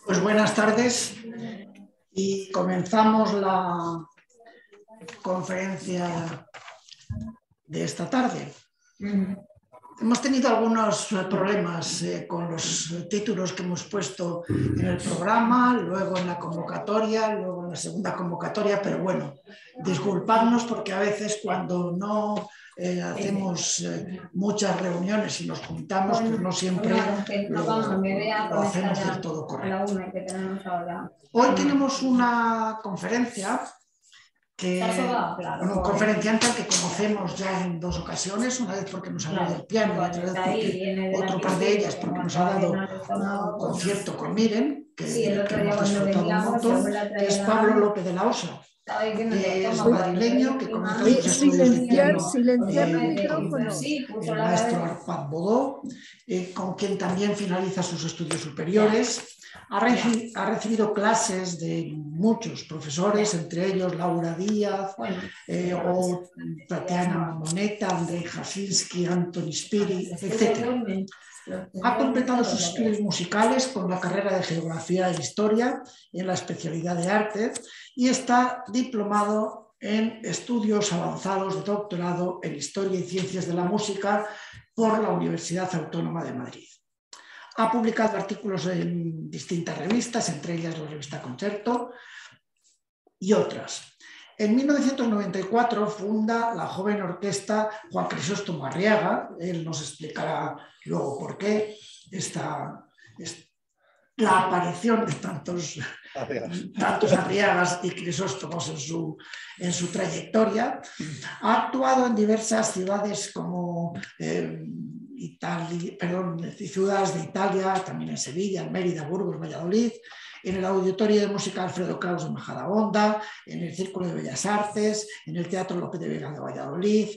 Pues buenas tardes y comenzamos la conferencia de esta tarde. Hemos tenido algunos problemas con los títulos que hemos puesto en el programa, luego en la convocatoria, luego en la segunda convocatoria, pero bueno, disculpadnos porque a veces cuando no hacemos muchas reuniones y nos juntamos, pues no siempre lo hacemos del todo correcto. Hoy tenemos una conferencia un conferenciante al que conocemos ya en dos ocasiones, una vez porque nos ha dado el piano y otra vez porque otro par de ellas porque nos ha dado un concierto con Miren, que hemos disfrutado un montón, que es Pablo López de la Osa, que es madrileño, que comenzó sus estudios de piano con el maestro Arpad Bodó, con quien también finaliza sus estudios superiores. Ha recibido clases de muchos profesores, entre ellos Laura Díaz, o Tatiana Moneta, Andrei Jasinski, Antoni Spiri, etc. Ha completado sus estudios musicales con la carrera de Geografía e Historia en la especialidad de Arte y está diplomado en estudios avanzados de doctorado en Historia y Ciencias de la Música por la Universidad Autónoma de Madrid. Ha publicado artículos en distintas revistas, entre ellas la revista Concerto y otras. En 1994 funda la joven orquesta Juan Crisóstomo Arriaga. Él nos explicará luego por qué la aparición de tantos Arriagas y Crisóstomos en su trayectoria. Ha actuado en diversas ciudades como ciudades de Italia, también en Sevilla, en Mérida, Burgos, Valladolid, en el Auditorio de Música Alfredo Kraus de Majadahonda, en el Círculo de Bellas Artes, en el Teatro Lope de Vega de Valladolid.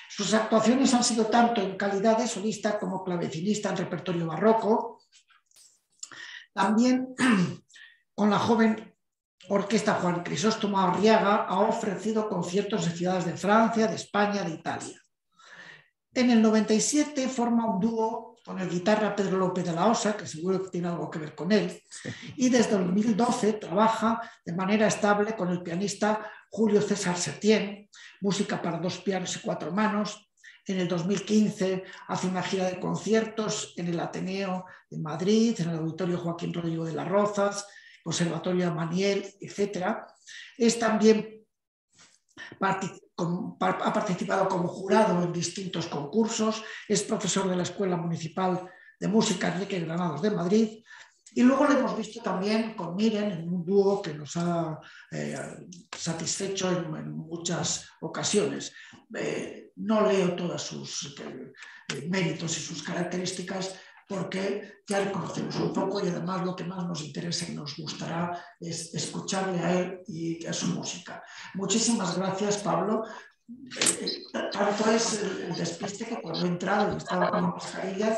Sus actuaciones han sido tanto en calidad de solista como clavecinista en repertorio barroco. También con la joven orquesta Juan Crisóstomo Arriaga ha ofrecido conciertos en ciudades de Francia, de España, de Italia. En el 97 forma un dúo con el guitarra Pedro López de la Osa, que seguro que tiene algo que ver con él, y desde el 2012 trabaja de manera estable con el pianista Julio César Setién, música para dos pianos y cuatro manos. En el 2015 hace una gira de conciertos en el Ateneo de Madrid, en el Auditorio Joaquín Rodrigo de las Rozas, Conservatorio Amaniel, etc. Ha participado como jurado en distintos concursos, es profesor de la Escuela Municipal de Música Enrique Granados de Madrid y luego lo hemos visto también con Miren en un dúo que nos ha satisfecho en muchas ocasiones. No leo todos sus méritos y sus características porque ya le conocemos un poco y además lo que más nos interesa y nos gustará es escucharle a él y a su música. Muchísimas gracias, Pablo. Tanto es el despiste que cuando he entrado y estaba con la mascarilla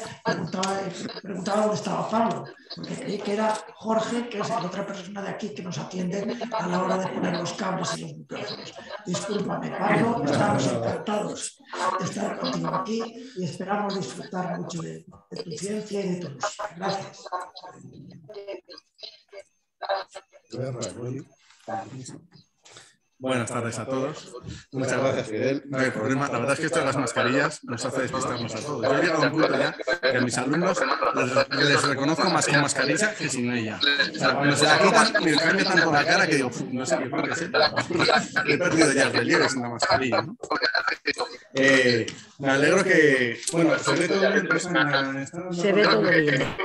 preguntaba dónde estaba Pablo, porque creí que era Jorge, que es la otra persona de aquí que nos atiende a la hora de poner los cables y los micrófonos. Discúlpame, Pablo, estamos encantados de estar contigo aquí y esperamos disfrutar mucho de tu ciencia y de tu música. Gracias. Buenas tardes a todos. Muchas gracias, Fidel. No hay problema. La verdad es que esto de las mascarillas nos hace despistarnos a todos. Yo he llegado a un punto ya que a mis alumnos les reconozco más con mascarilla que sin ella. O sea, cuando se la quitan, me cambia tanto la cara que digo, no sé qué puede ser. He perdido ya relieves en la mascarilla, ¿no? Me alegro que... Bueno, se ve todo bien, pero se ve todo bien.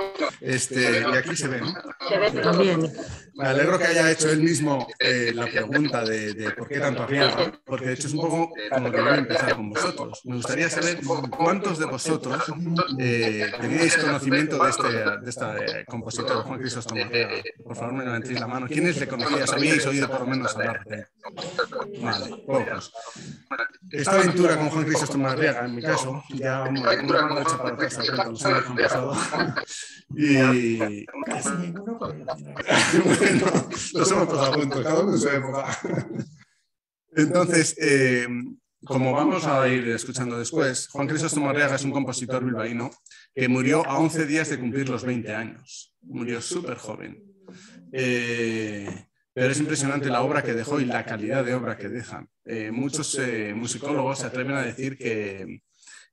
Y aquí se ve, ¿no? Se ve todo bien. Me alegro que haya hecho él mismo la pregunta de por qué tanto Arriaga, porque de hecho es un poco como que voy a empezar con vosotros. Me gustaría saber cuántos de vosotros teníais conocimiento de este compositor, Juan Crisóstomo Arriaga. Por favor, me levantéis la mano. ¿Quiénes le conocíais? ¿Habíais oído por lo menos hablar de él? Vale, pocos. Esta aventura con Juan Crisóstomo Arriaga, en mi caso, ya una mano hecha para atrás al cuento, los años que han pasado. Y... Casi ninguno con el Bueno, los hemos pasado juntos, cada uno en su época. Entonces, como vamos a ir escuchando después, Juan Crisóstomo Arriaga es un compositor bilbaíno que murió a 11 días de cumplir los 20 años. Murió súper joven. Pero es impresionante la obra que dejó y la calidad de obra que dejan. Muchos musicólogos se atreven a decir que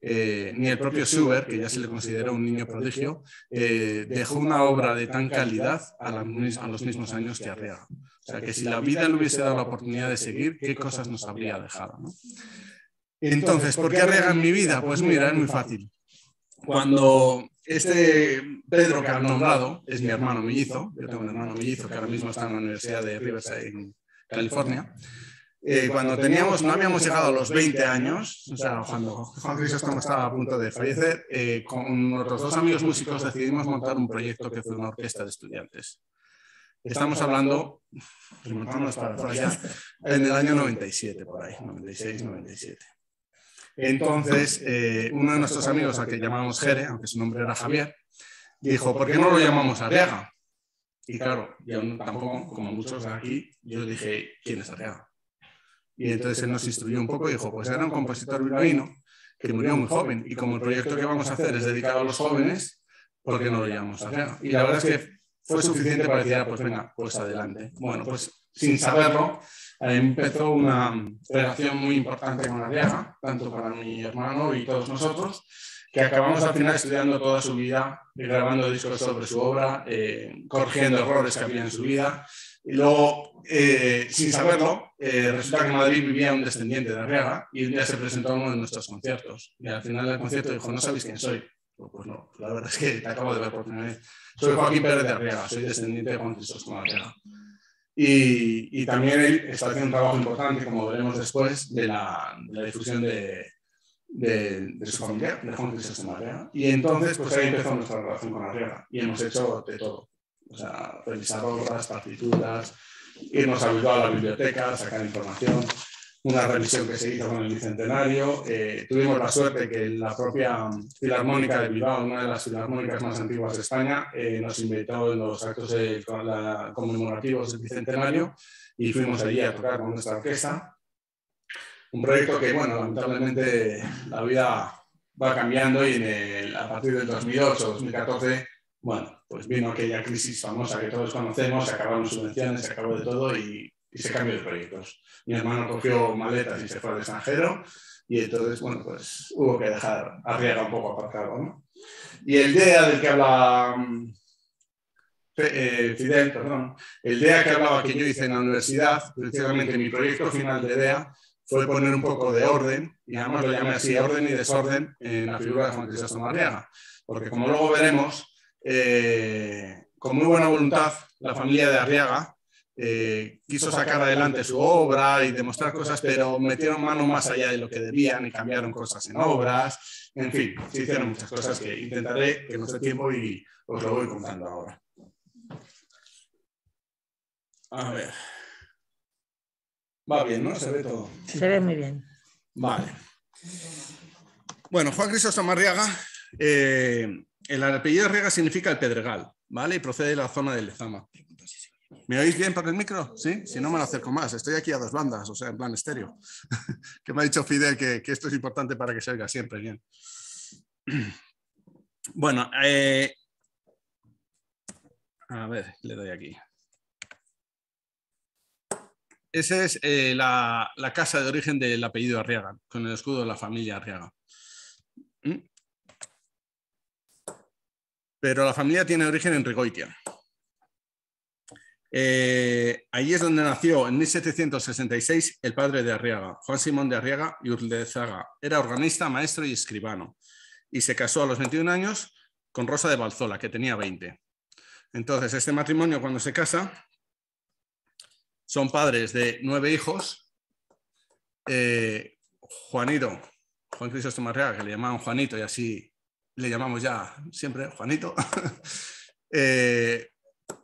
ni el propio Schubert, que ya se le considera un niño prodigio, dejó una obra de tan calidad a los mismos años que Arriaga. O sea, que si la vida le hubiese dado la oportunidad de seguir, ¿qué cosas nos habría dejado, ¿no? Entonces, ¿por qué Arriaga en mi vida? Pues mira, es muy fácil. Cuando este Pedro que han nombrado es mi hermano mellizo, yo tengo un hermano mellizo que ahora mismo está en la Universidad de Riverside en California. Cuando no habíamos llegado a los 20 años, o sea, cuando Juan Crisóstomo estaba a punto de fallecer, con otros 2 amigos músicos decidimos montar un proyecto que fue una orquesta de estudiantes. Estamos hablando, remontándonos para allá, en el año 97, por ahí, 96, 97. Entonces, uno de nuestros amigos, al que llamábamos Jere, aunque su nombre era Javier, dijo, ¿por qué no lo llamamos Arriaga? Y claro, yo tampoco, como muchos de aquí, yo dije, ¿quién es Arriaga? Y entonces él nos instruyó un poco y dijo, pues era un compositor bilbaíno que murió muy joven, y como el proyecto que vamos a hacer es dedicado a los jóvenes, ¿por qué no lo llamamos Arriaga? Y la verdad es que fue suficiente para decir, pues venga, pues adelante. Bueno, pues sin saberlo, empezó una relación muy importante con Arriaga, tanto para mi hermano y todos nosotros, que acabamos al final estudiando toda su vida, grabando discos sobre su obra, corrigiendo errores que había en su vida. Y luego, sin saberlo, resulta que en Madrid vivía un descendiente de Arriaga y un día se presentó a uno de nuestros conciertos. Y al final del concierto dijo, ¿no sabéis quién soy? Pues no, la verdad es que te acabo de ver por primera vez. Soy Joaquín Pérez de Arriaga, soy descendiente de Juan Crisóstomo Arriaga. Y también él está haciendo un trabajo importante, como veremos después, de la difusión de su familia, de Juan Crisóstomo Arriaga. Y entonces, pues ahí empezó nuestra relación con Arriaga. Y hemos hecho de todo. O sea, revisar obras, partituras, irnos a ayudar a la biblioteca, sacar información, una revisión que se hizo con el Bicentenario. Tuvimos la suerte que la propia Filarmónica de Bilbao, una de las filarmónicas más antiguas de España, nos invitó en los actos conmemorativos del Bicentenario y fuimos allí a tocar con nuestra orquesta. Un proyecto que, bueno, lamentablemente la vida va cambiando y a partir del 2008-2014, bueno, pues vino aquella crisis famosa que todos conocemos, se acabaron subvenciones, se acabó de todo y se cambió de proyectos. Mi hermano cogió maletas y se fue al extranjero y entonces, bueno, pues hubo que dejar Arriaga un poco aparcado, ¿no? Y el DEA del que habla Fidel, perdón, el DEA que hablaba que yo hice en la universidad, precisamente mi proyecto final de DEA fue poner un poco de orden, y además lo llamé así, orden y desorden, en la figura de Juan Crisóstomo Arriaga, porque como luego veremos, con muy buena voluntad, la familia de Arriaga quiso sacar adelante su obra y demostrar cosas, pero metieron mano más allá de lo que debían y cambiaron cosas en obras. En fin, se hicieron muchas cosas que intentaré que nos dé tiempo y os lo voy contando ahora. A ver. Va bien, ¿no? Se ve todo. Se ve muy bien. Vale. Bueno, Juan Crisóstomo Arriaga, el apellido Arriaga significa el Pedregal, ¿vale? Y procede de la zona de Lezama. ¿Me oís bien por el micro? ¿Sí? Si no, me lo acerco más. Estoy aquí a 2 bandas, o sea, en plan estéreo. Que me ha dicho Fidel que esto es importante para que se oiga siempre bien. Bueno, a ver, le doy aquí. Esa es la casa de origen del apellido Arriaga, con el escudo de la familia Arriaga. Pero la familia tiene origen en Rigoitia. Allí es donde nació en 1766 el padre de Arriaga, Juan Simón de Arriaga y Urlezaga. Era organista, maestro y escribano. Y se casó a los 21 años con Rosa de Balzola, que tenía 20. Entonces, este matrimonio, cuando se casa, son padres de 9 hijos. Juan Crisóstomo Arriaga, que le llamaban Juanito y así le llamamos ya siempre Juanito.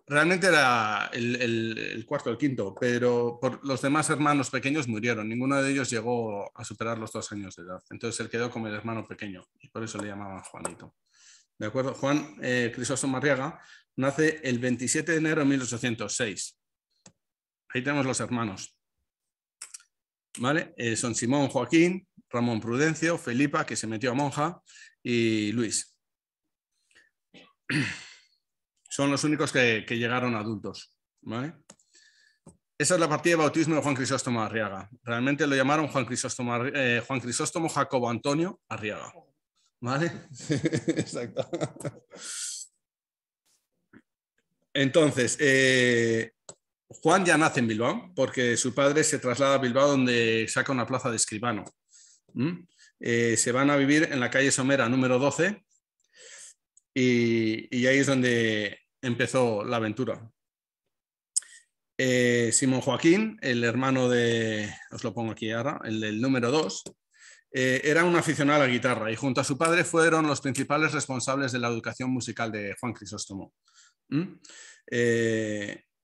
Realmente era el cuarto, el quinto, pero los demás hermanos pequeños murieron. Ninguno de ellos llegó a superar los 2 años de edad. Entonces él quedó como el hermano pequeño y por eso le llamaban Juanito. ¿De acuerdo? Juan Crisóstomo Arriaga nace el 27 de enero de 1806. Ahí tenemos los hermanos. ¿vale? Son Simón Joaquín, Ramón Prudencio, Felipa, que se metió a monja, y Luis. Son los únicos que llegaron adultos, ¿vale? Esa es la partida de bautismo de Juan Crisóstomo Arriaga. Realmente lo llamaron Juan Crisóstomo Jacobo Antonio Arriaga, ¿vale? Exacto. Entonces, Juan ya nace en Bilbao porque su padre se traslada a Bilbao, donde saca una plaza de escribano. Se van a vivir en la calle Somera número 12 y ahí es donde empezó la aventura. Simón Joaquín, el hermano de, os lo pongo aquí ahora, el del número 2, era un aficionado a la guitarra y junto a su padre fueron los principales responsables de la educación musical de Juan Crisóstomo.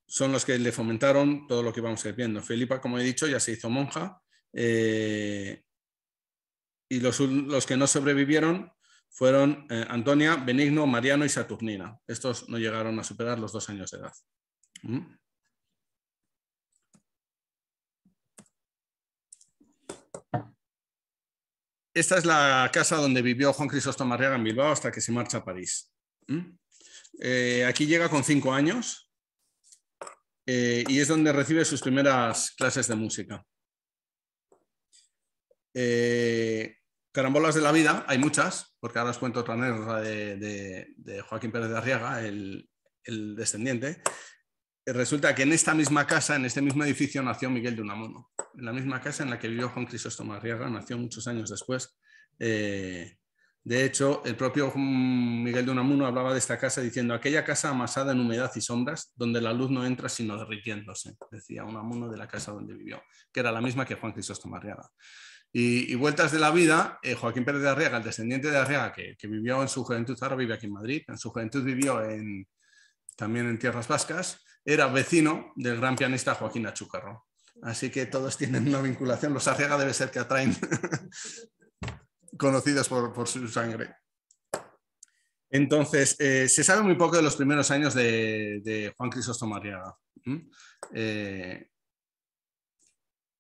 Son los que le fomentaron todo lo que vamos a ir viendo. Felipa, como he dicho, ya se hizo monja y los que no sobrevivieron fueron Antonia, Benigno, Mariano y Saturnina. Estos no llegaron a superar los 2 años de edad. Esta es la casa donde vivió Juan Crisóstomo Arriaga en Bilbao hasta que se marcha a París. Aquí llega con 5 años y es donde recibe sus primeras clases de música. Carambolas de la vida, hay muchas, porque ahora os cuento otra anécdota de Joaquín Pérez de Arriaga, el descendiente. Resulta que en esta misma casa, en este mismo edificio, nació Miguel de Unamuno. En la misma casa en la que vivió Juan Crisóstomo Arriaga, nació muchos años después. De hecho, el propio Miguel de Unamuno hablaba de esta casa diciendo: aquella casa amasada en humedad y sombras, donde la luz no entra sino derritiéndose, decía Unamuno de la casa donde vivió, que era la misma que Juan Crisóstomo Arriaga. Y vueltas de la vida, Joaquín Pérez de Arriaga, el descendiente de Arriaga, que vivió en su juventud, ahora vive aquí en Madrid, en su juventud vivió también en Tierras Vascas, era vecino del gran pianista Joaquín Achúcarro. Así que todos tienen una vinculación. Los Arriaga debe ser que atraen conocidos por su sangre. Entonces, se sabe muy poco de los primeros años de Juan Crisóstomo Arriaga.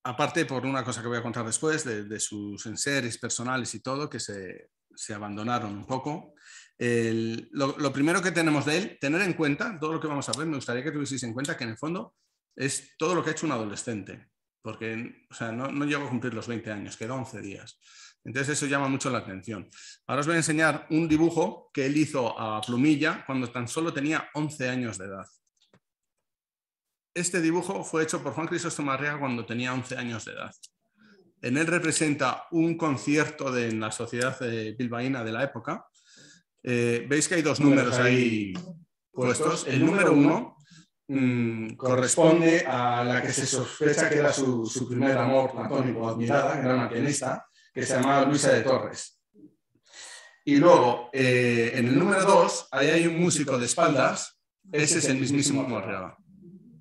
Aparte, por una cosa que voy a contar después, de sus enseres personales y todo, que se abandonaron un poco. Lo primero que tenemos de él, tener en cuenta, todo lo que vamos a ver, me gustaría que tuvieseis en cuenta que en el fondo es todo lo que ha hecho un adolescente, porque o sea, no llegó a cumplir los 20 años, quedó 11 días. Entonces eso llama mucho la atención. Ahora os voy a enseñar un dibujo que él hizo a plumilla cuando tan solo tenía 11 años de edad. Este dibujo fue hecho por Juan Crisóstomo Arriaga cuando tenía 11 años de edad. En él representa un concierto en la sociedad bilbaína de la época. Veis que hay 2 números ahí puestos. El número 1 corresponde a la que se sospecha que era su primer amor platónico, admirada, que era una pianista, que se llamaba Luisa de Torres. Y luego, en el número 2, ahí hay un músico de espaldas. Ese es el mismísimo Arriaga.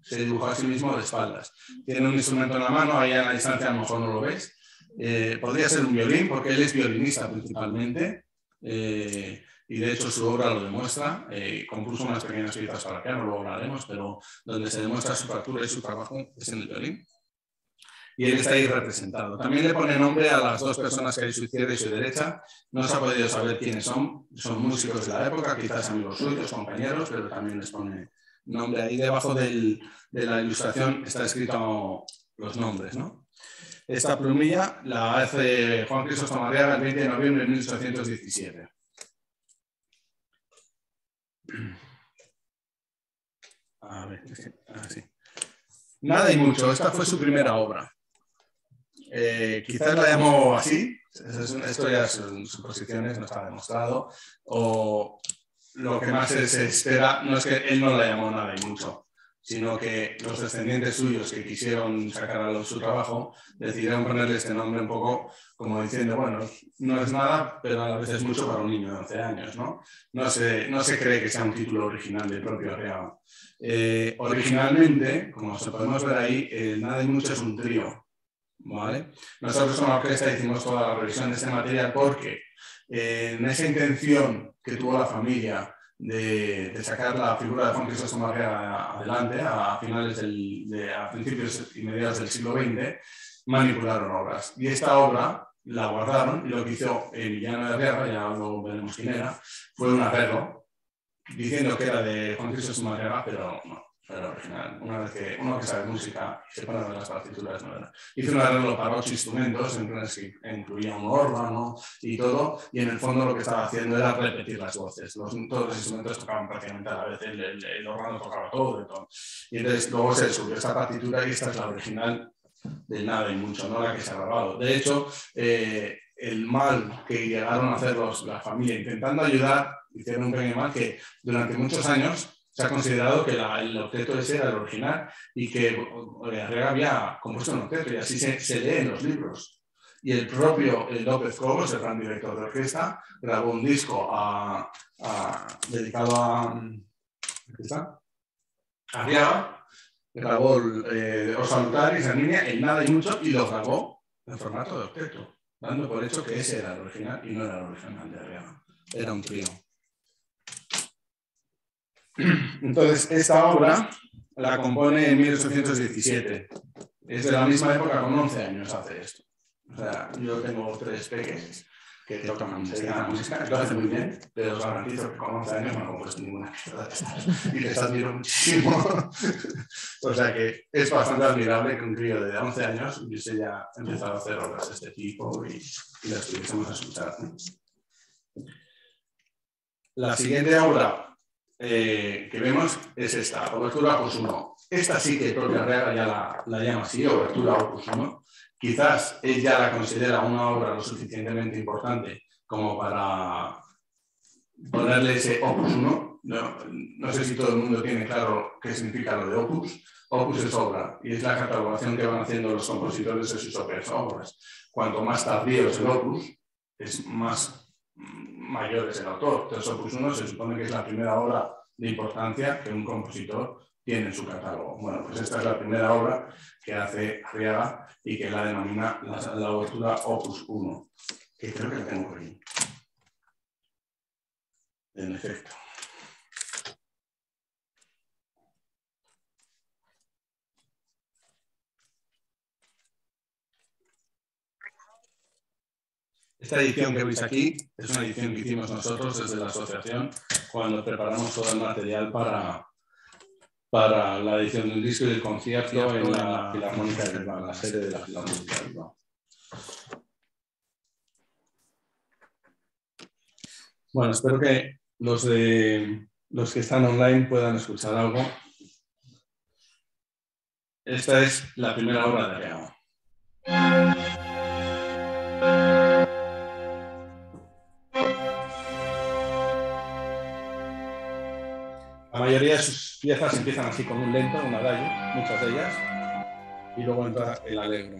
Se dibujó a sí mismo de espaldas. Tiene un instrumento en la mano, ahí a la distancia a lo mejor no lo veis. Podría ser un violín, porque él es violinista principalmente. Y de hecho su obra lo demuestra. Compuso unas pequeñas piezas para piano, luego hablaremos, pero donde se demuestra su factura y su trabajo es en el violín. Y él está ahí representado. También le pone nombre a las 2 personas que hay a su izquierda y su derecha. No se ha podido saber quiénes son. Son músicos de la época, quizás amigos suyos, compañeros, pero también les pone nombre. Ahí debajo de la ilustración está escrito los nombres, ¿no? Esta plumilla la hace Juan Crisóstomo Arriaga el 20 de noviembre de 1817. A ver, así. Nada y mucho, esta fue su primera obra. Quizás la llamó así, esto ya son suposiciones, no está demostrado, o lo que más se espera no es que él no la llamó Nada y mucho, sino que los descendientes suyos que quisieron sacar a luz su trabajo decidieron ponerle este nombre un poco como diciendo, bueno, no es nada, pero a la vez es mucho para un niño de 11 años, ¿no? No se cree que sea un título original del propio Arriaga. Originalmente, como podemos ver ahí, Nada y mucho es un trío, ¿vale? Nosotros con la orquesta hicimos toda la revisión de este material porque en esa intención que tuvo la familia de sacar la figura de Juan Crisóstomo Arriaga adelante a principios y mediados del siglo XX, manipularon obras. Y esta obra la guardaron y lo que hizo Emiliano de Arriaga, ya lo veremos quién era, fue un arreglo diciendo que era de Juan Cristóbal Arriaga, pero no, era original. Una vez que uno que sabe música y se pone a ver las partituras, no era. Hizo un arreglo para 8 instrumentos, incluía un órgano y todo, y en el fondo lo que estaba haciendo era repetir las voces. Todos los instrumentos tocaban prácticamente a la vez, el órgano tocaba todo y todo. Y entonces luego se subió esta partitura y esta es la original del Nada y Mucho, no la que se ha grabado. De hecho, el mal que llegaron a hacer la familia intentando ayudar, hicieron un pequeño mal que durante muchos años se ha considerado que el octeto ese era el original y que Arriaga había compuesto un octeto y así se lee en los libros. Y el propio López Cobos, el gran director de orquesta, grabó un disco dedicado a Arriaga, grabó Os Salutaris, la niña, el Nada y Mucho, y lo grabó en formato de octeto, dando por hecho que ese era el original y no era el original de Arriaga, era un trío. Entonces, esta obra la compone en 1817. Es de la misma época, con 11 años hace esto. O sea, yo tengo 3 peques que tocan música, lo hacen muy bien, pero os garantizo que con 11 años no han compuesto ninguna pieza de estas. Y les admiro muchísimo. O sea que es bastante admirable que un crío de 11 años hubiese ya empezado a hacer obras de este tipo y las pudiésemos escuchar. La siguiente obra que vemos es esta, Obertura Opus 1. Esta sí que el propio Arriaga ya la llama así, Obertura Opus 1. Quizás él ya la considera una obra lo suficientemente importante como para ponerle ese Opus 1. No sé si todo el mundo tiene claro qué significa lo de Opus. Opus es obra y es la catalogación que van haciendo los compositores de sus propias obras. Cuanto más tardío es el Opus, es más mayor es el autor. Entonces, Opus 1 se supone que es la primera obra de importancia que un compositor tiene en su catálogo. Bueno, pues esta es la primera obra que hace Arriaga y que la denomina la obertura Opus 1, que creo que la tengo por aquí. En efecto. Esta edición que veis aquí es una edición que hicimos nosotros desde la asociación cuando preparamos todo el material para la edición del disco y del concierto en la Filarmónica de Bilbao, en la sede de la Filarmónica de Bilbao. Bueno, espero que los que están online puedan escuchar algo. Esta es la primera obra de Arriaga. La mayoría de sus piezas empiezan así con un lento, un adagio, muchas de ellas, y luego entra el allegro.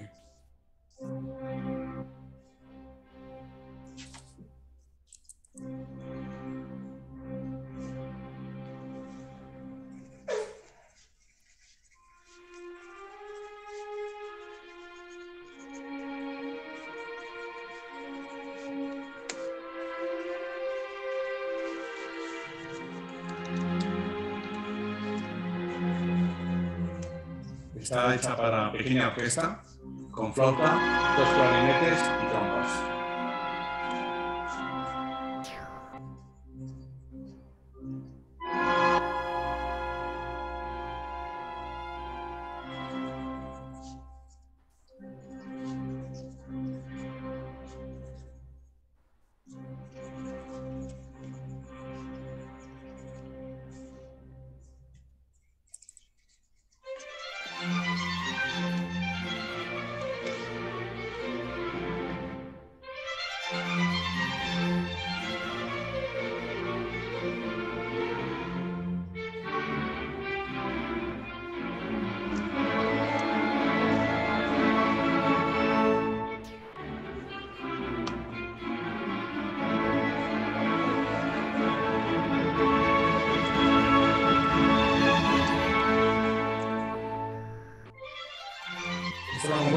Está hecha para pequeña orquesta, con flauta, 2 clarinetes y trompas.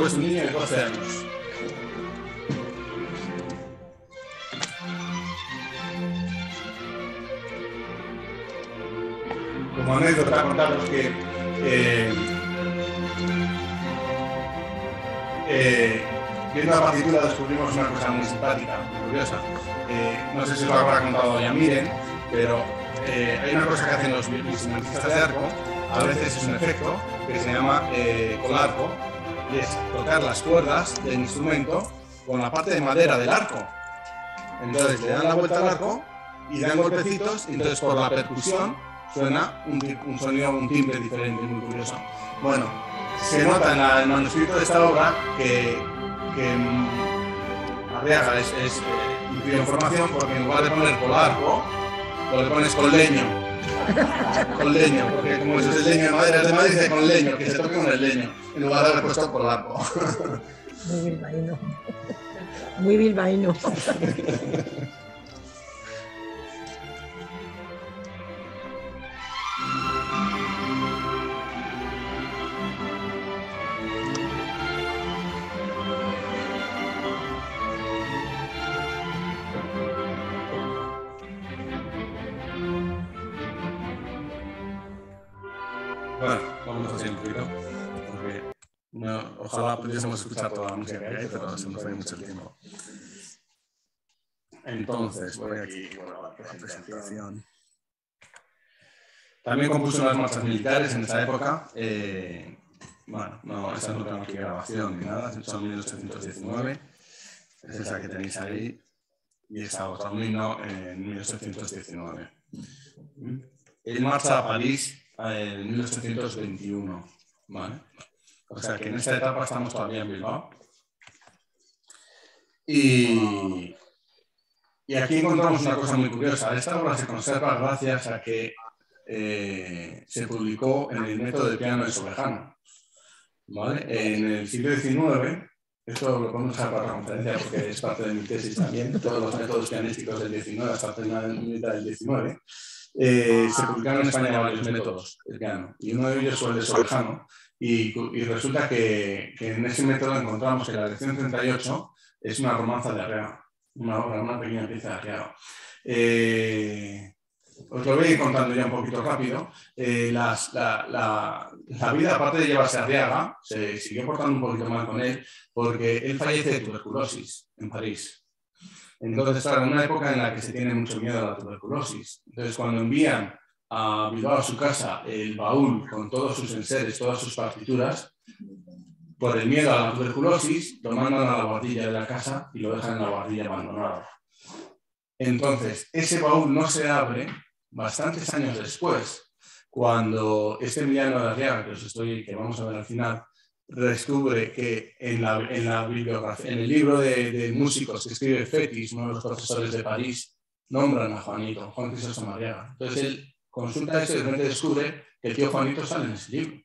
Es un niño de 12 años. Como anécdota, contaros que viendo la partitura descubrimos una cosa muy simpática, muy curiosa. No sé si os lo habrá contado ya Miren, pero hay una cosa que hacen los instrumentistas de arco, a veces es un efecto que se llama colarco, y es tocar las cuerdas del instrumento con la parte de madera del arco. Entonces le dan la vuelta al arco y dan golpecitos, y entonces por la percusión suena un sonido, un timbre diferente, muy curioso. Bueno, se nota en el manuscrito de esta obra que Arriaga es información, porque en lugar de poner colarco, lo le pones con leño. Con leño, porque como eso es el leño de madera, es de madera, dice con leño, que se toque con el leño, en lugar de haber puesto colarco. Muy bilbaíno. Muy bilbaíno. Bueno, vamos a hacer un poquito, porque ojalá pudiésemos escuchar toda la música que hay, pero se nos va mucho el tiempo. Entonces, voy aquí a la presentación. También compuso unas marchas militares en esa época. Bueno, no, esas no tengo aquí grabación ni nada, son 1819. Es esa que tenéis ahí, y esa otra, un himno en 1819. Él marcha a París en 1821, ¿vale? O sea que en esta etapa estamos todavía en Bilbao. Y aquí encontramos una cosa muy curiosa. Esta obra se conserva gracias a que se publicó en el método del piano de Sobejano, ¿vale? En el siglo XIX, esto lo podemos usar para la conferencia porque es parte de mi tesis también, todos los métodos pianísticos del XIX hasta la mitad del XIX. Se publicaron en España varios métodos del piano, y uno de ellos fue el de Sobejano, y resulta que en ese método encontramos que la lección 38 es una romanza de Arriaga, una pequeña pieza de Arriaga. Os lo voy a ir contando ya un poquito rápido. La vida, aparte de llevarse a Arriaga, se siguió portando un poquito mal con él, porque él fallece de tuberculosis en París. Entonces, claro, en una época en la que se tiene mucho miedo a la tuberculosis. Entonces, cuando envían a Bilbao, a su casa, el baúl con todos sus enseres, todas sus partituras, por el miedo a la tuberculosis, lo mandan a la guardilla de la casa y lo dejan en la guardilla abandonado. Entonces, ese baúl no se abre bastantes años después, cuando este Emiliano de Arriaga, que vamos a ver al final, descubre que en la bibliografía, en el libro de músicos que escribe Fetis, uno de los profesores de París, nombran a Juanito, Juan Crisóstomo Arriaga. Entonces él consulta eso y de repente descubre que el tío Juanito sale en ese libro.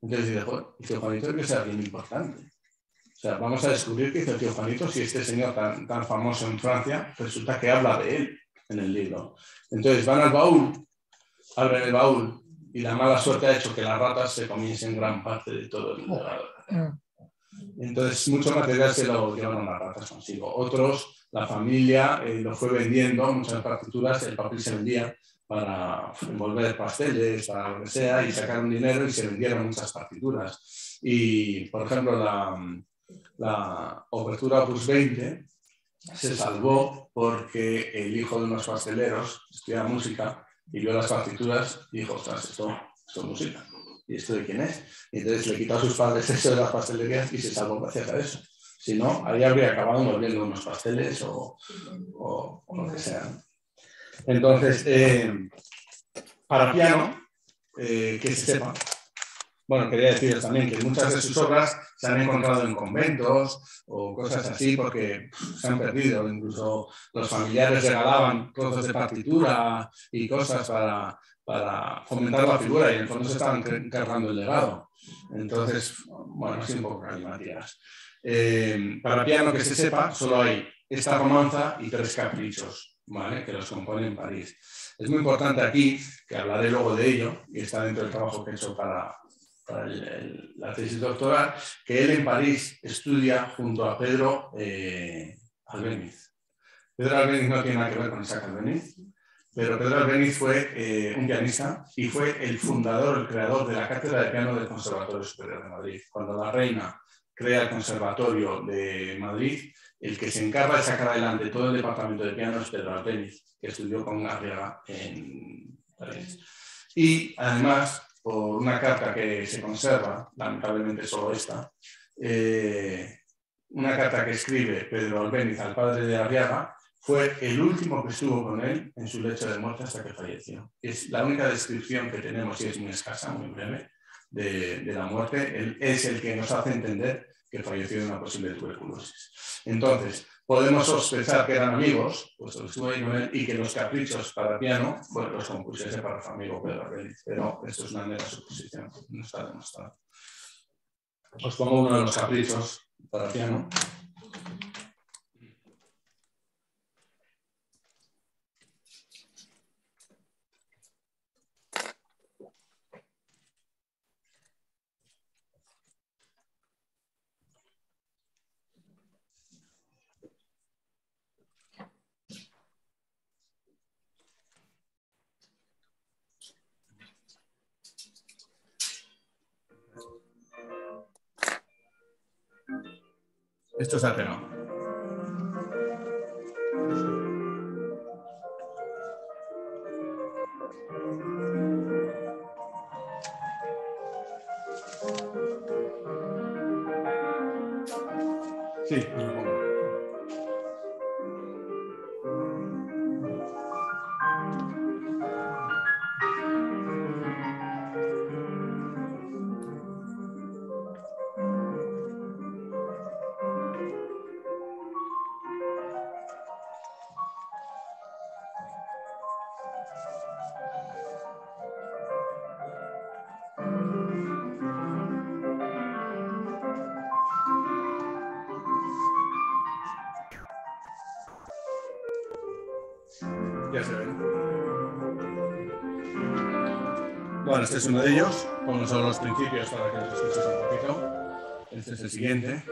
Entonces dice, joder, el tío Juanito tiene que ser alguien importante. O sea, vamos a descubrir qué hizo el tío Juanito si este señor tan famoso en Francia resulta que habla de él en el libro. Entonces van al baúl, abren el baúl, y la mala suerte ha hecho que las ratas se comiesen gran parte de todo el legado. Entonces, mucho material se lo llevaron las ratas consigo. Otros, la familia lo fue vendiendo, muchas partituras, el papel se vendía para envolver pasteles, para lo que sea, y sacaron dinero y se vendieron muchas partituras. Y, por ejemplo, la Obertura Opus 20 se salvó porque el hijo de unos pasteleros estudiaba música y vio las partituras y dijo, ostras, esto es música. ¿Y esto de quién es? Y entonces le quitó a sus padres eso de las pastelerías y se salvó gracias a eso. Si no, ahí habría acabado envolviendo unos pasteles o lo que sea. Entonces, para piano, que se sepa, bueno, quería deciros también que muchas de sus obras se han encontrado en conventos o cosas así porque se han perdido. Incluso los familiares regalaban trozos de partitura y cosas para fomentar la figura y en el fondo se estaban cargando el legado. Entonces, bueno, así un poco galimatías. Para piano, que se sepa, solo hay esta romanza y 3 caprichos, ¿vale?, que los compone en París. Es muy importante aquí, que hablaré luego de ello, y está dentro del trabajo que he hecho para la tesis doctoral, que él en París estudia junto a Pedro Albéniz. Pedro Albéniz no tiene nada que ver con Isaac Albéniz, pero Pedro Albéniz fue un pianista y fue el fundador, el creador de la cátedra de piano del Conservatorio Superior de Madrid. Cuando la reina crea el Conservatorio de Madrid, el que se encarga de sacar adelante todo el departamento de piano es Pedro Albéniz, que estudió con Arriaga en París. Y además, por una carta que se conserva, lamentablemente solo esta, una carta que escribe Pedro Albéniz al padre de Arriaga, fue el último que estuvo con él en su lecho de muerte hasta que falleció. Es la única descripción que tenemos, y es muy escasa, muy breve, de la muerte. Él es el que nos hace entender que falleció de una posible tuberculosis. Entonces, podemos sospechar que eran amigos, puesto que estuvo ahí con él, y que los caprichos para piano los compusiese para su amigo Pedro Albéniz. Pero esto es una mera suposición, no está demostrado. Os pongo uno de los caprichos para piano. Esto es Ateno. Sí, me lo pongo. Ya se ven. Bueno, este es uno de ellos. Pongo solo los principios para que los escuches un poquito. Este es el siguiente.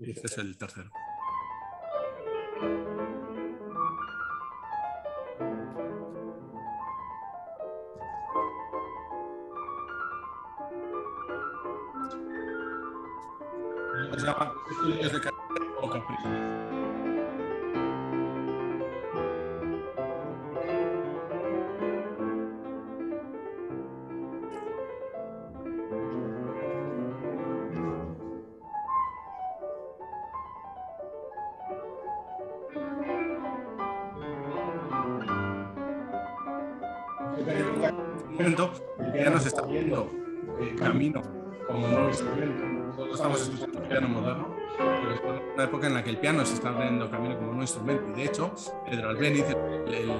Y este es el tercero. Se llama Estudios de Carrera o Capricho. El piano se está viendo el camino como nuevo instrumento. Nosotros estamos escuchando el piano moderno, pero es una época en la que el piano se está abriendo camino como nuevo instrumento. Y de hecho, Pedro Albéniz, el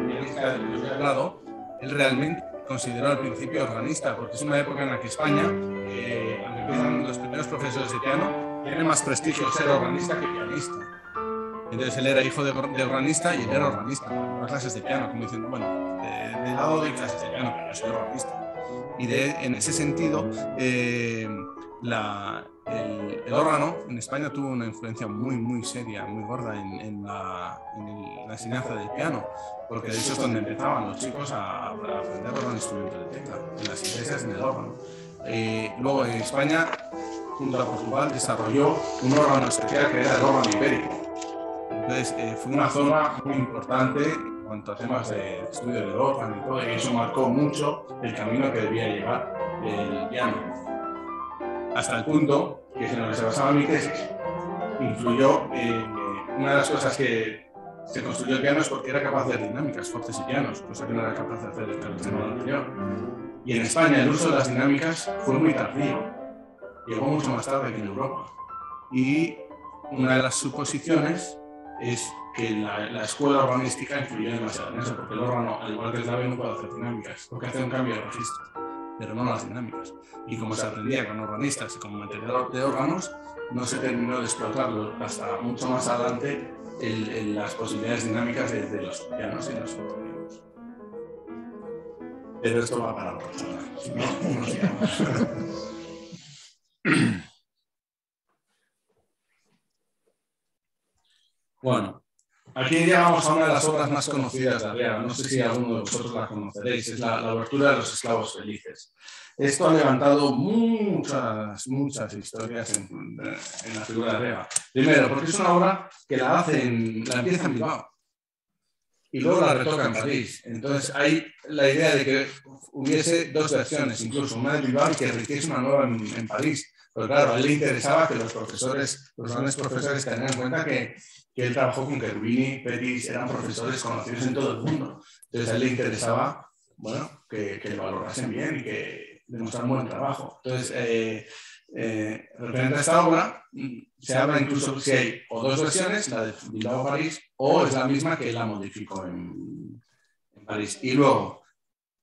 pianista del Belgrado, él realmente consideró al principio organista, porque es una época en la que España, aunque empiezan los primeros profesores de piano, tiene más prestigio ser organista que pianista. Entonces él era hijo de organista y él era organista, daba clases de piano, como diciendo, bueno, de lado doy clases de piano, pero yo soy organista. Y en ese sentido, el órgano en España tuvo una influencia muy seria, muy gorda en la enseñanza del piano, porque de hecho es donde empezaban los chicos a aprender los instrumentos de tecla, en las iglesias, en el órgano. Luego en España, junto a Portugal, desarrolló un órgano especial que era el órgano ibérico. Entonces fue una zona muy importante en cuanto a temas de estudio del órgano y todo, y eso marcó mucho el camino que debía llevar el piano. Hasta el punto que, en lo que se basaba mi tesis, influyó una de las cosas que se construyó el piano es porque era capaz de hacer dinámicas, fortes y pianos, cosa que no era capaz de hacer el piano anterior. Y en España el uso de las dinámicas fue muy tardío, llegó mucho más tarde que en Europa. Y una de las suposiciones es que la escuela organística influyó demasiado en eso, porque el órgano, al igual que el clave, no puede hacer dinámicas, porque hace un cambio de registro, pero no las dinámicas. Y como se aprendía con organistas y como mantenedor de órganos, no se terminó de explotarlo hasta mucho más adelante las posibilidades dinámicas de los pianos y los fortepianos. Pero esto va para otra charla. No nos sigamos. Bueno, aquí llegamos a una de las obras más conocidas de Arriaga. No sé si alguno de vosotros la conoceréis. Es la Obertura de los esclavos felices. Esto ha levantado muchas historias en la figura de Arriaga. Primero, porque es una obra que la empieza en Bilbao y luego la retoca en París. Entonces hay la idea de que hubiese dos versiones, incluso una de Bilbao y que hiciese una nueva en París. Pero claro, a él le interesaba que los grandes profesores tengan en cuenta que él trabajó con Cherubini, Pettis, eran profesores conocidos en todo el mundo. Entonces a él le interesaba, bueno, que lo valorasen bien y que demostraran buen trabajo. Entonces, referente a esta obra, se habla incluso si hay o dos versiones, la de Bilbao-París, o es la misma que él la modificó en París. Y luego,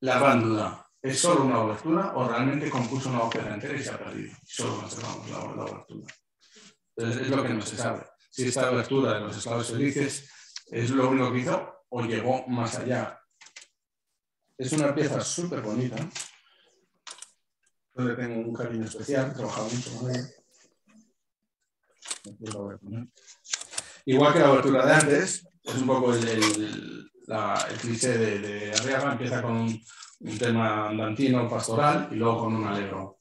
la gran duda, ¿es solo una obertura o realmente compuso una ópera entera y se ha perdido? Solo conservamos la obertura. Entonces, es lo que no se sabe. Si esta obertura de los esclavos felices es lo único que hizo o llegó más allá. Es una pieza súper bonita. Yo le tengo un cariño especial, he trabajado mucho con ella. Igual que la obertura de antes, es un poco el cliché de Arriaga, empieza con un tema andantino, pastoral, y luego con un allegro.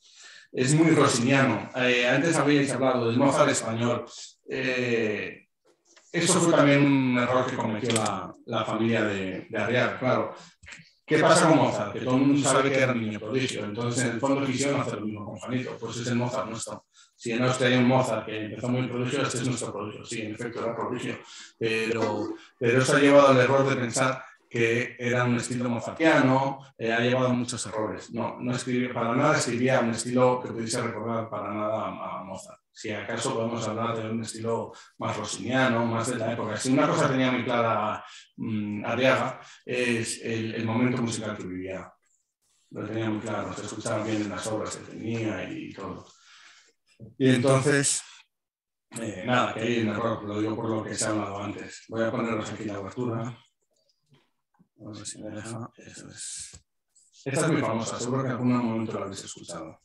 Es muy rossiniano. Antes habíais hablado del Mozart español. Eso fue también un error que cometió la familia de Arriaga, claro. ¿Qué pasa con Mozart? Que todo el mundo sabe que era un niño prodigio. Entonces, en el fondo quisieron hacer lo mismo con Juanito. Pues es el Mozart nuestro. Si en Austria hay un Mozart que empezó muy prodigio, este es nuestro prodigio. Sí, en efecto, era prodigio. Pero eso ha llevado al error de pensar que era un estilo mozartiano, ha llevado a muchos errores. No escribía, para nada escribía un estilo que pudiese recordar para nada a Mozart. Si acaso podemos hablar de un estilo más rossiniano, más de la época. Si una cosa tenía muy clara Arriaga, es el momento musical que vivía. Lo tenía muy claro, se escuchaban bien en las obras que tenía y todo. Y entonces, nada, que hay un error, lo digo por lo que se ha hablado antes. Voy a poneros aquí la obertura. A ver si me deja. Eso es. Esta es muy famosa, seguro que en algún momento la habéis escuchado.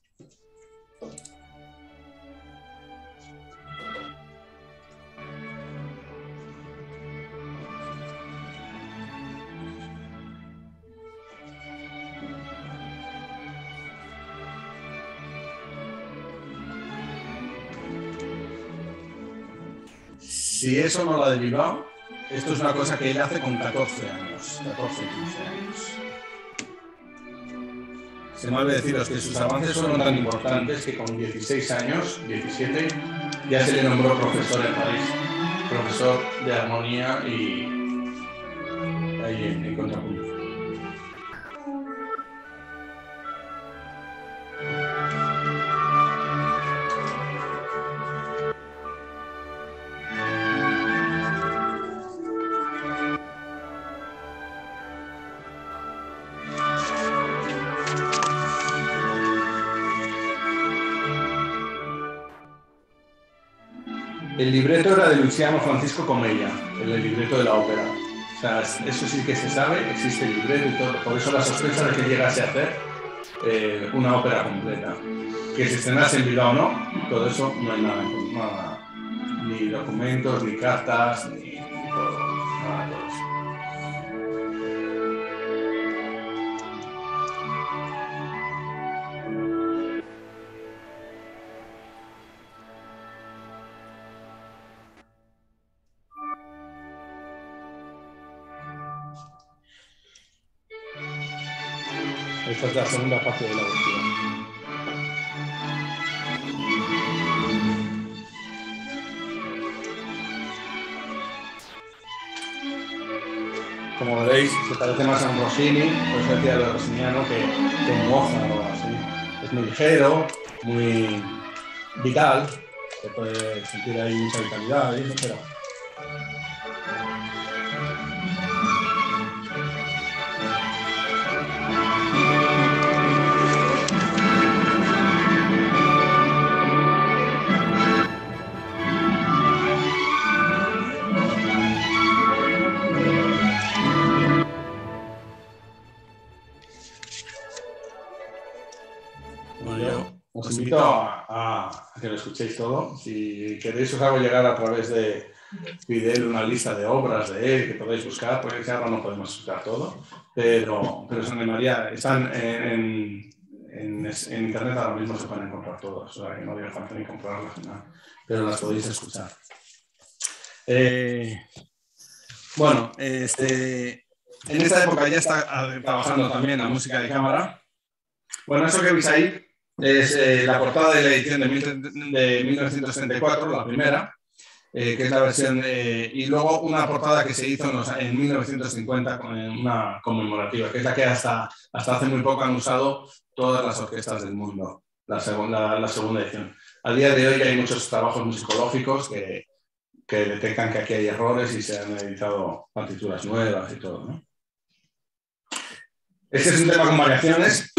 Si eso no la de Bilbao, esto es una cosa que él hace con 14 años, 14, 15 años. Se me olvidó deciros que sus avances fueron tan importantes que con 16 años, 17, ya se le nombró profesor en París, profesor de armonía y ahí en contrapunto. El libreto era de Luciano Francisco Comella, el libreto de la ópera. O sea, eso sí que se sabe, existe el libreto y todo. Por eso la sospecha de que llegase a hacer una ópera completa. Que se estrenase en Bilbao o no, todo eso no hay nada. Ni documentos, ni cartas, ni todo. Nada de todo eso. Esta es la segunda parte de la obertura. Como veréis, se parece más a un Rossini, por eso decía de rossiniano, que un Mozart o así. Es muy ligero, muy vital, se puede sentir ahí mucha vitalidad, ¿eh? Pero Bueno, yo os invito a que lo escuchéis todo. Si queréis os hago llegar a través de Fidel una lista de obras de él que podéis buscar, porque ahora no podemos buscar todo, pero os animaría, están en internet ahora mismo, se pueden encontrar todas, o sea, que no había falta ni comprarlas, nada, pero las podéis escuchar. Bueno, en esta época ya está trabajando también la música de cámara. Bueno, eso que veis ahí es la portada de la edición de 1934, la primera, que es la versión, y luego una portada que se hizo en 1950 con una conmemorativa, que es la que hasta hace muy poco han usado todas las orquestas del mundo, la segunda edición. A día de hoy hay muchos trabajos musicológicos que detectan que aquí hay errores y se han editado partituras nuevas y todo, ¿no? Este es un tema con variaciones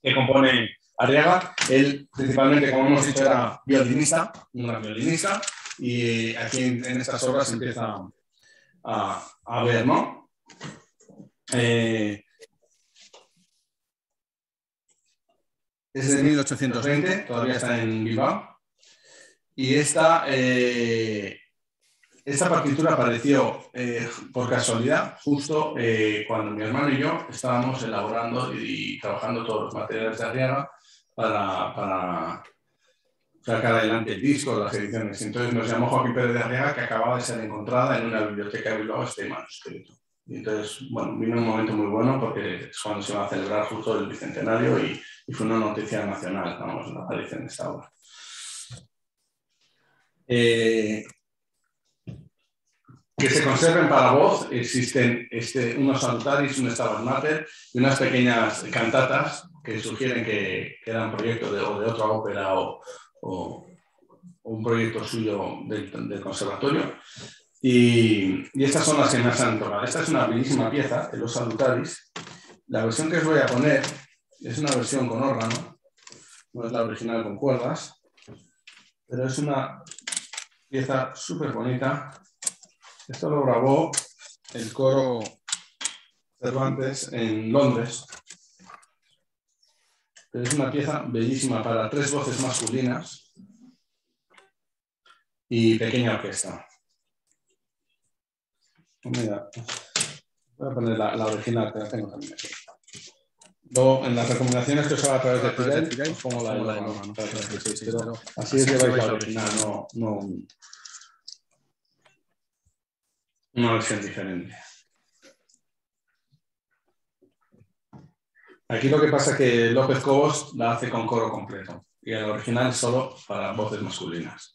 que compone Arriaga. Él, principalmente, como hemos dicho, era violinista, un gran violinista, y aquí en estas obras se empieza a ver, ¿no? Es de 1820, todavía está en Bilbao, y esta partitura apareció por casualidad justo cuando mi hermano y yo estábamos elaborando y trabajando todos los materiales de Arriaga para sacar adelante el disco, las ediciones. Entonces nos llamó Joaquín Pérez de Arriaga, que acababa de ser encontrada en una biblioteca de Bilbao este manuscrito. Y entonces, bueno, vino un momento muy bueno porque es cuando se va a celebrar justo el bicentenario y fue una noticia nacional, vamos, la aparición de esta obra. Que se conserven para voz, existen unos salutaris, un Stabat Mater y unas pequeñas cantatas que sugieren que eran proyectos de otra ópera o un proyecto suyo del conservatorio. Y estas son las que más han tocado. Esta es una bellísima pieza de los salutaris. La versión que os voy a poner es una versión con órgano, no es la original con cuerdas, pero es una pieza súper bonita. Esto lo grabó el coro Cervantes en Londres. Pero es una pieza bellísima para 3 voces masculinas y pequeña orquesta. Mira, voy a poner la original, que la tengo también aquí. Luego, en las recomendaciones que os hago a través de Fidel, os pongo la de órgano, pero así es que veis la original, no una versión diferente. Aquí lo que pasa es que López Cobos la hace con coro completo y el original es solo para voces masculinas.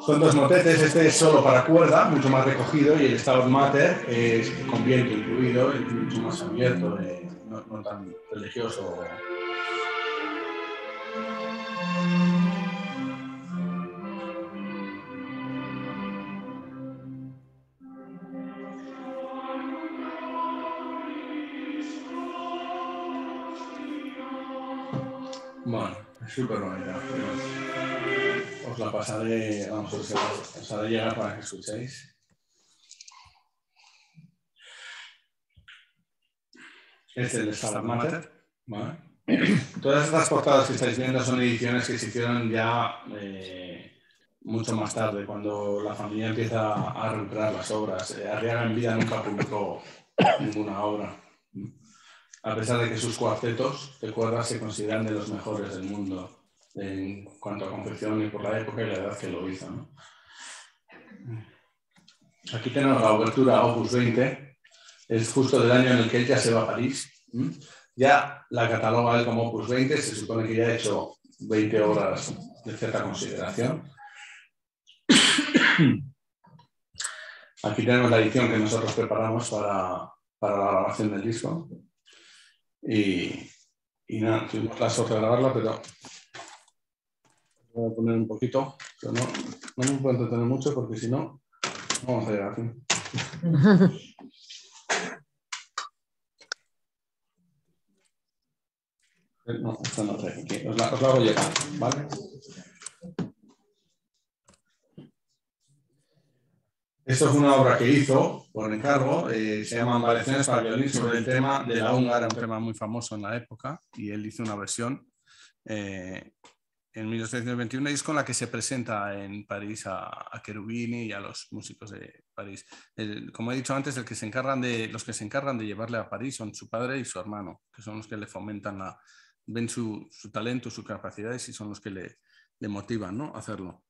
Son 2 motetes, este es solo para cuerda, mucho más recogido, y el Stabat Mater es con viento incluido, es mucho más abierto, no tan religioso. Bueno, es súper bonita. Os la pasaré, vamos a ver si os haré llegar para que escuchéis. Este es el Stabat Mater, ¿vale? Todas estas portadas que estáis viendo son ediciones que se hicieron ya mucho más tarde, cuando la familia empieza a recuperar las obras. Arriaga en vida nunca publicó ninguna obra, a pesar de que sus cuartetos de cuerdas se consideran de los mejores del mundo en cuanto a confección y por la época y la edad que lo hizo, ¿no? Aquí tenemos la obertura Opus 20, es justo del año en el que él ya se va a París. Ya la cataloga él como Opus 20, se supone que ya ha hecho 20 obras de cierta consideración. Aquí tenemos la edición que nosotros preparamos para la grabación del disco. Y nada, tuvimos la suerte de grabarla, pero voy a poner un poquito, pero no me puedo entretener mucho porque si no, no vamos a llegar a fin. No, esta no trae aquí. Os la hago llegar, ¿vale? Esto es una obra que hizo por encargo, se llama Variaciones para violín sobre el tema de la húngara, un tema muy famoso en la época, y él hizo una versión en 1821 y es con la que se presenta en París a Cherubini y a los músicos de París. Como he dicho antes, los que se encargan de llevarle a París son su padre y su hermano, que son los que le fomentan, ven su talento, sus capacidades y son los que le motivan, ¿no?, a hacerlo.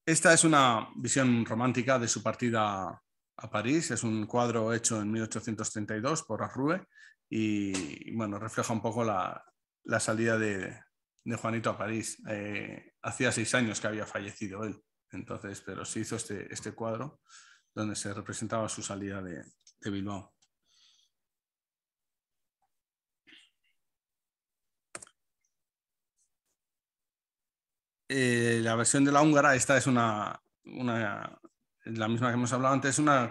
Esta es una visión romántica de su partida a París. Es un cuadro hecho en 1832 por Arrue y bueno, refleja un poco la salida de Juanito a París. Hacía 6 años que había fallecido él, entonces, pero se hizo este cuadro donde se representaba su salida de Bilbao. La versión de la húngara, esta es la misma que hemos hablado antes, es una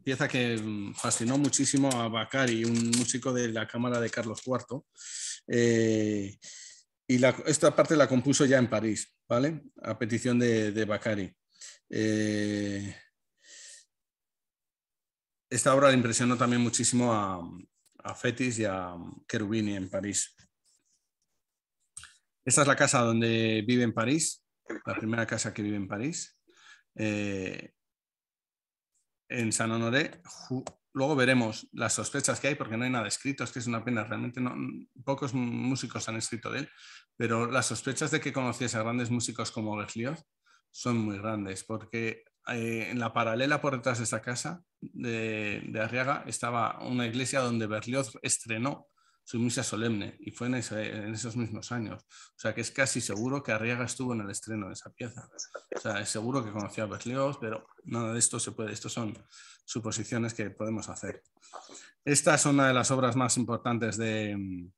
pieza que fascinó muchísimo a Baccari, un músico de la cámara de Carlos IV. Y esta parte la compuso ya en París, ¿vale?, a petición de Baccari. Esta obra le impresionó también muchísimo a Fétis y a Cherubini en París. Esta es la casa donde vive en París, la primera casa que vive en París, en Saint-Honoré. Luego veremos las sospechas que hay, porque no hay nada escrito, es que es una pena, realmente pocos músicos han escrito de él, pero las sospechas de que conociese a grandes músicos como Berlioz son muy grandes, porque en la paralela por detrás de esta casa de Arriaga estaba una iglesia donde Berlioz estrenó su misa solemne y fue en esos mismos años. O sea que es casi seguro que Arriaga estuvo en el estreno de esa pieza. O sea, es seguro que conocía a Berlioz, pero nada de esto se puede. Estos son suposiciones que podemos hacer. Esta es una de las obras más importantes de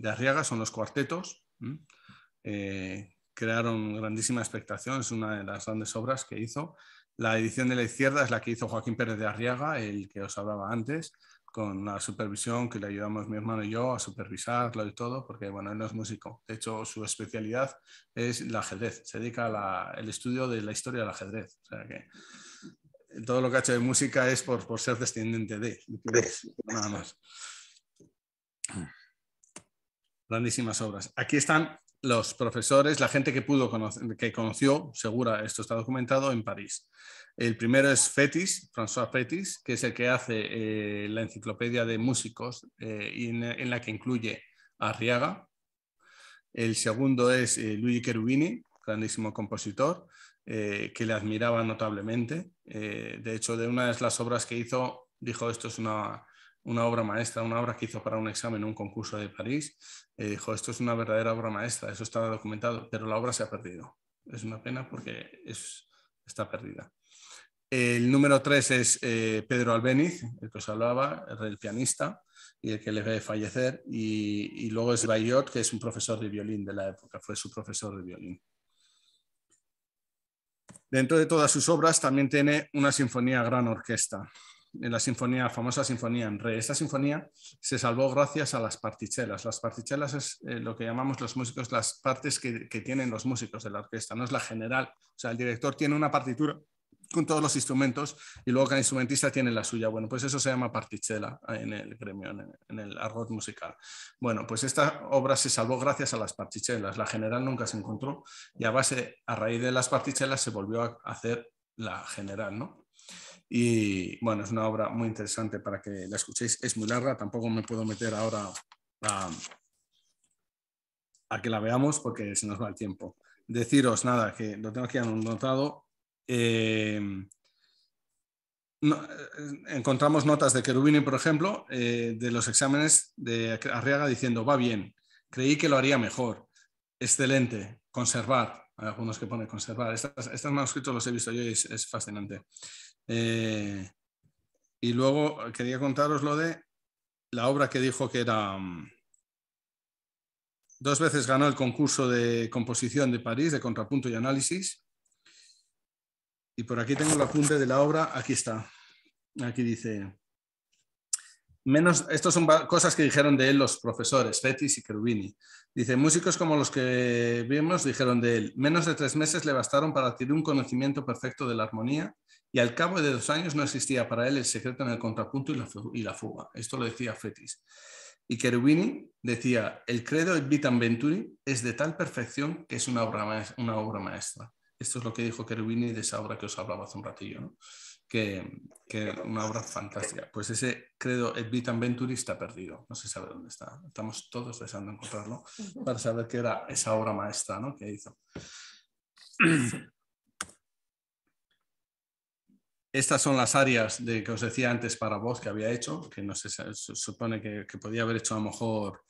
Arriaga, son los cuartetos. Crearon grandísima expectación, es una de las grandes obras que hizo. La edición de la izquierda es la que hizo Joaquín Pérez de Arriaga, el que os hablaba antes, con la supervisión que le ayudamos mi hermano y yo a supervisarlo y todo, porque bueno, él no es músico. De hecho, su especialidad es el ajedrez, se dedica al estudio de la historia del ajedrez. O sea que todo lo que ha hecho de música es por ser descendiente de, nada más. Grandísimas obras. Aquí están los profesores, la gente que conoció, segura, esto está documentado, en París. El primero es Fétis, François Fétis, que es el que hace la enciclopedia de músicos y en la que incluye a Arriaga. El segundo es Luigi Cherubini, grandísimo compositor, que le admiraba notablemente. De hecho, de una de las obras que hizo, dijo, esto es una obra maestra, una obra que hizo para un examen en un concurso de París. Dijo, esto es una verdadera obra maestra, eso está documentado, pero la obra se ha perdido. Es una pena porque está perdida. El número 3 es Pedro Albéniz, el que os hablaba, el pianista, y el que le ve fallecer. Y luego es Baillot, que es un profesor de violín de la época, fue su profesor de violín. Dentro de todas sus obras también tiene una sinfonía a gran orquesta, la famosa sinfonía en re. Esta sinfonía se salvó gracias a las partichelas. Las partichelas es lo que llamamos los músicos, las partes que tienen los músicos de la orquesta, no es la general. O sea, el director tiene una partitura con todos los instrumentos y luego cada instrumentista tiene la suya. Bueno, pues eso se llama partichela en el gremio, en el argot musical. Bueno, pues esta obra se salvó gracias a las partichelas. La general nunca se encontró y a raíz de las partichelas se volvió a hacer la general, ¿no? Y bueno, es una obra muy interesante para que la escuchéis. Es muy larga, tampoco me puedo meter ahora a que la veamos porque se nos va el tiempo. deciros nada, que lo tengo aquí anotado. Encontramos notas de Cherubini, por ejemplo, de los exámenes de Arriaga diciendo, va bien, creí que lo haría mejor, excelente, conservar. Hay algunos que ponen conservar. Estos manuscritos los he visto yo y es fascinante. Y luego quería contaros lo de la obra que dijo que era... 2 veces ganó el concurso de composición de París, de contrapunto y análisis. Y por aquí tengo el apunte de la obra, aquí está. Aquí dice... Estos son cosas que dijeron de él los profesores, Fetis y Cherubini. Dice, músicos como los que vimos dijeron de él, menos de 3 meses le bastaron para adquirir un conocimiento perfecto de la armonía y al cabo de 2 años no existía para él el secreto en el contrapunto y la fuga. Esto lo decía Fetis. Y Cherubini decía, el credo et vitam venturi es de tal perfección que es una obra maestra. Esto es lo que dijo Cherubini de esa obra que os hablaba hace un ratillo, ¿no? Que una obra fantástica. Pues ese credo et vitam venturi está perdido, no se sabe dónde está. Estamos todos deseando encontrarlo para saber qué era esa obra maestra, ¿no?, que hizo. Estas son las áreas que os decía antes para voz que había hecho, que no se supone que podía haber hecho a lo mejor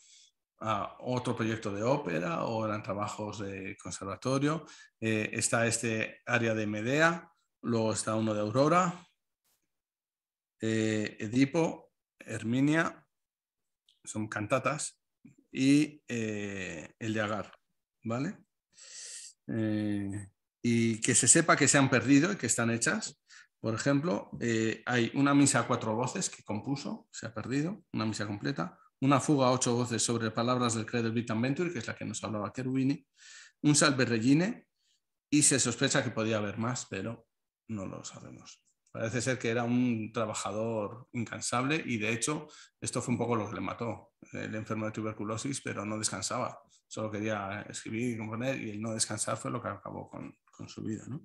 otro proyecto de ópera o eran trabajos de conservatorio. Está este área de Medea, luego está uno de Aurora, Edipo, Herminia, son cantatas, y el de Agar, ¿vale? Y que se sepa que se han perdido y que están hechas. Por ejemplo, hay una misa a 4 voces que compuso, se ha perdido, una misa completa, una fuga a 8 voces sobre palabras del credo vitam venturi, que es la que nos hablaba Cherubini, un salve regine, y se sospecha que podía haber más, pero no lo sabemos. Parece ser que era un trabajador incansable y de hecho esto fue un poco lo que le mató. Él enfermo de tuberculosis, pero no descansaba. Solo quería escribir y componer y el no descansar fue lo que acabó con su vida, ¿no?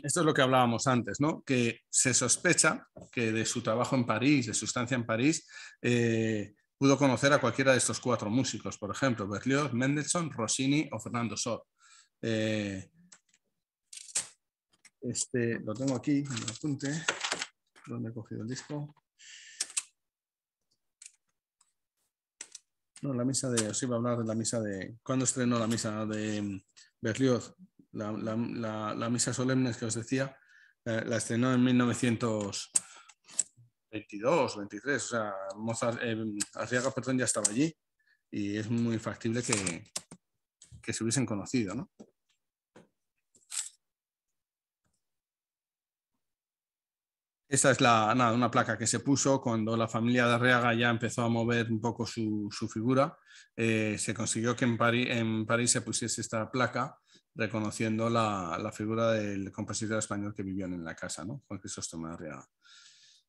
Esto es lo que hablábamos antes, ¿no? Que se sospecha que de su trabajo en París, de su estancia en París, pudo conocer a cualquiera de estos 4 músicos, por ejemplo, Berlioz, Mendelssohn, Rossini o Fernando Sor. Lo tengo aquí, en el apunte, donde he cogido el disco. No, la misa de, os iba a hablar de la misa de, ¿cuándo estrenó la misa de Berlioz? La misa solemne que os decía, la estrenó en 1922, 23, o sea, Arriaga, perdón, ya estaba allí y es muy factible que se hubiesen conocido, ¿no? Esta es una placa que se puso cuando la familia de Arriaga ya empezó a mover un poco su figura. Se consiguió que en París se pusiese esta placa reconociendo la figura del compositor español que vivió en la casa, ¿no? Juan Crisóstomo de Arriaga.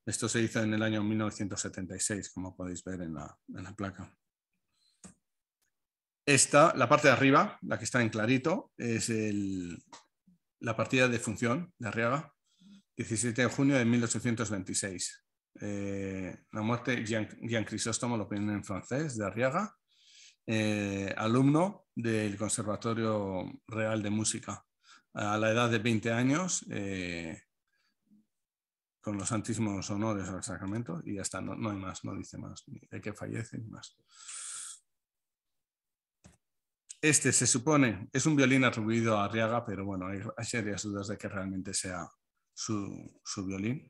Esto se hizo en el año 1976, como podéis ver en la placa. Esta, la parte de arriba, la que está en clarito, es la partida de función de Arriaga. 17 de junio de 1826. La muerte, Jean Crisóstomo, lo ponen en francés, de Arriaga, alumno del Conservatorio Real de Música. A la edad de 20 años, con los santísimos honores al sacramento, y ya está, no hay más, no dice más, de que fallece ni más. Este se supone, es un violín atribuido a Arriaga, pero bueno, hay serias dudas de que realmente sea su violín.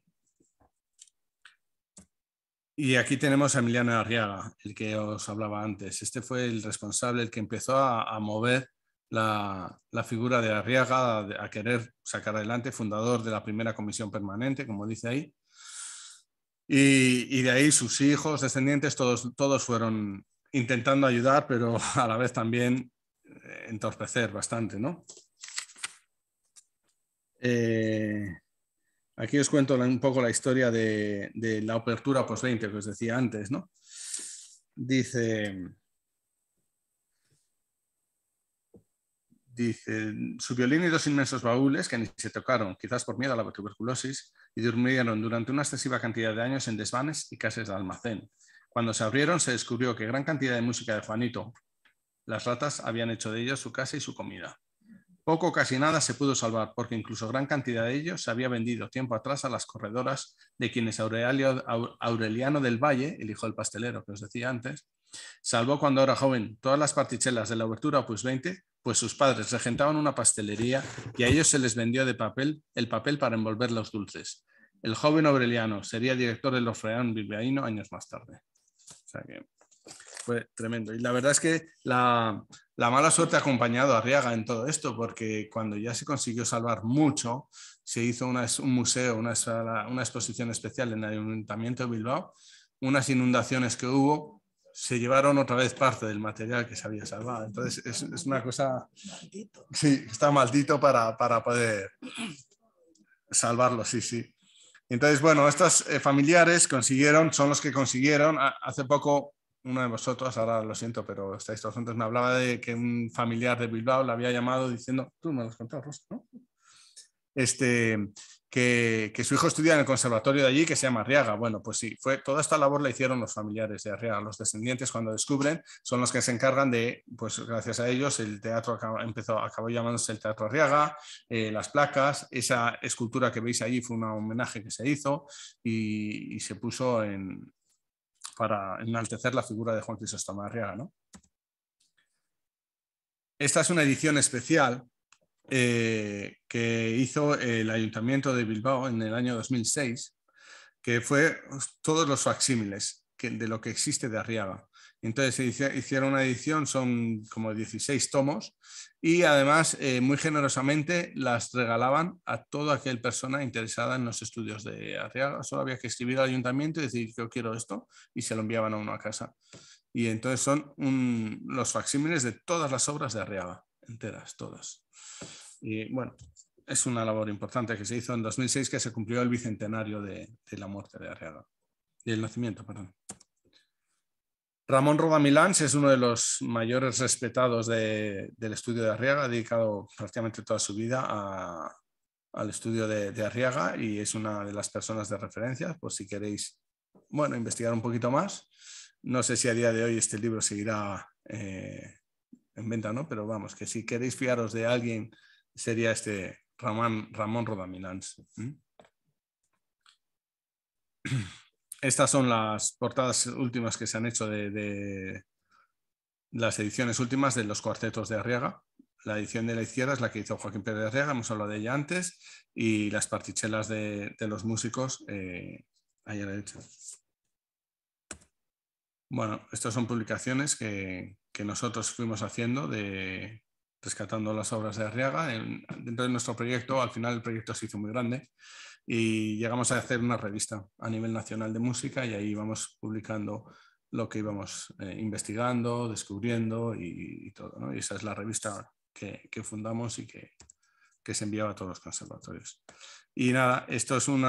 Y aquí tenemos a Emiliano Arriaga, el que os hablaba antes. Este fue el responsable, el que empezó a mover la figura de Arriaga, a querer sacar adelante, fundador de la primera comisión permanente, como dice ahí. Y de ahí sus hijos, descendientes, todos fueron intentando ayudar, pero a la vez también entorpecer bastante, ¿no? Aquí os cuento un poco la historia de la apertura post 20 que os decía antes, ¿no? Dice, su violín y 2 inmensos baúles que ni se tocaron, quizás por miedo a la tuberculosis, y durmieron durante una excesiva cantidad de años en desvanes y casas de almacén. Cuando se abrieron se descubrió que gran cantidad de música de Juanito, Las ratas habían hecho de ellos su casa y su comida. Poco o casi nada se pudo salvar, porque incluso gran cantidad de ellos se había vendido tiempo atrás a las corredoras, de quienes Aureliano del Valle, el hijo del pastelero que os decía antes, salvó cuando era joven todas las partichelas de la Obertura Opus 20, pues sus padres regentaban una pastelería y a ellos se les vendió el papel para envolver los dulces. El joven Aureliano sería director del Orfeón Bilbaíno años más tarde. O sea que fue tremendo. Y la verdad es que la mala suerte ha acompañado a Arriaga en todo esto, porque cuando ya se consiguió salvar mucho, se hizo un museo, una exposición especial en el Ayuntamiento de Bilbao, unas inundaciones que hubo, se llevaron otra vez parte del material que se había salvado. Entonces es una cosa... Maldito. Sí, está maldito para poder salvarlo, sí, sí. Entonces, bueno, estos familiares son los que consiguieron, hace poco... Uno de vosotros, ahora lo siento, pero estáis todos juntos, me hablaba de que un familiar de Bilbao le había llamado diciendo, tú me lo has contado, Rosa, ¿no? Que su hijo estudia en el conservatorio de allí, que se llama Arriaga. Bueno, pues sí, toda esta labor la hicieron los familiares de Arriaga. Los descendientes, cuando descubren, son los que se encargan de, pues gracias a ellos, el teatro acabó llamándose el Teatro Arriaga, las placas, esa escultura que veis allí fue un homenaje que se hizo y se puso para enaltecer la figura de Juan Crisóstomo Arriaga, ¿no? Esta es una edición especial que hizo el Ayuntamiento de Bilbao en el año 2006, que fue todos los facsímiles de lo que existe de Arriaga. Entonces hicieron una edición, son como 16 tomos, y además muy generosamente las regalaban a toda aquella persona interesada en los estudios de Arriaga. Solo había que escribir al ayuntamiento y decir yo quiero esto, y se lo enviaban a uno a casa. Y entonces son los facsímiles de todas las obras de Arriaga, enteras, todas. Y bueno, es una labor importante que se hizo en 2006, que se cumplió el bicentenario de la muerte de Arriaga, del nacimiento, perdón. Ramón Rodamilans es uno de los mayores respetados del estudio de Arriaga, ha dedicado prácticamente toda su vida al estudio de Arriaga y es una de las personas de referencia, por si queréis, bueno, investigar un poquito más. No sé si a día de hoy este libro seguirá en venta, ¿no? Pero vamos, que si queréis fiaros de alguien, sería este Ramón Rodamilans. Estas son las portadas últimas que se han hecho de las ediciones últimas de los cuartetos de Arriaga. La edición de la izquierda es la que hizo Joaquín Pérez de Arriaga, hemos hablado de ella antes, y las partichelas de los músicos ahí a la derecha. Bueno, estas son publicaciones que nosotros fuimos haciendo rescatando las obras de Arriaga. Dentro de nuestro proyecto, al final el proyecto se hizo muy grande y llegamos a hacer una revista a nivel nacional de música y ahí íbamos publicando lo que íbamos investigando, descubriendo y todo, ¿no? Y esa es la revista que fundamos y que se enviaba a todos los conservatorios. Y nada, esto es un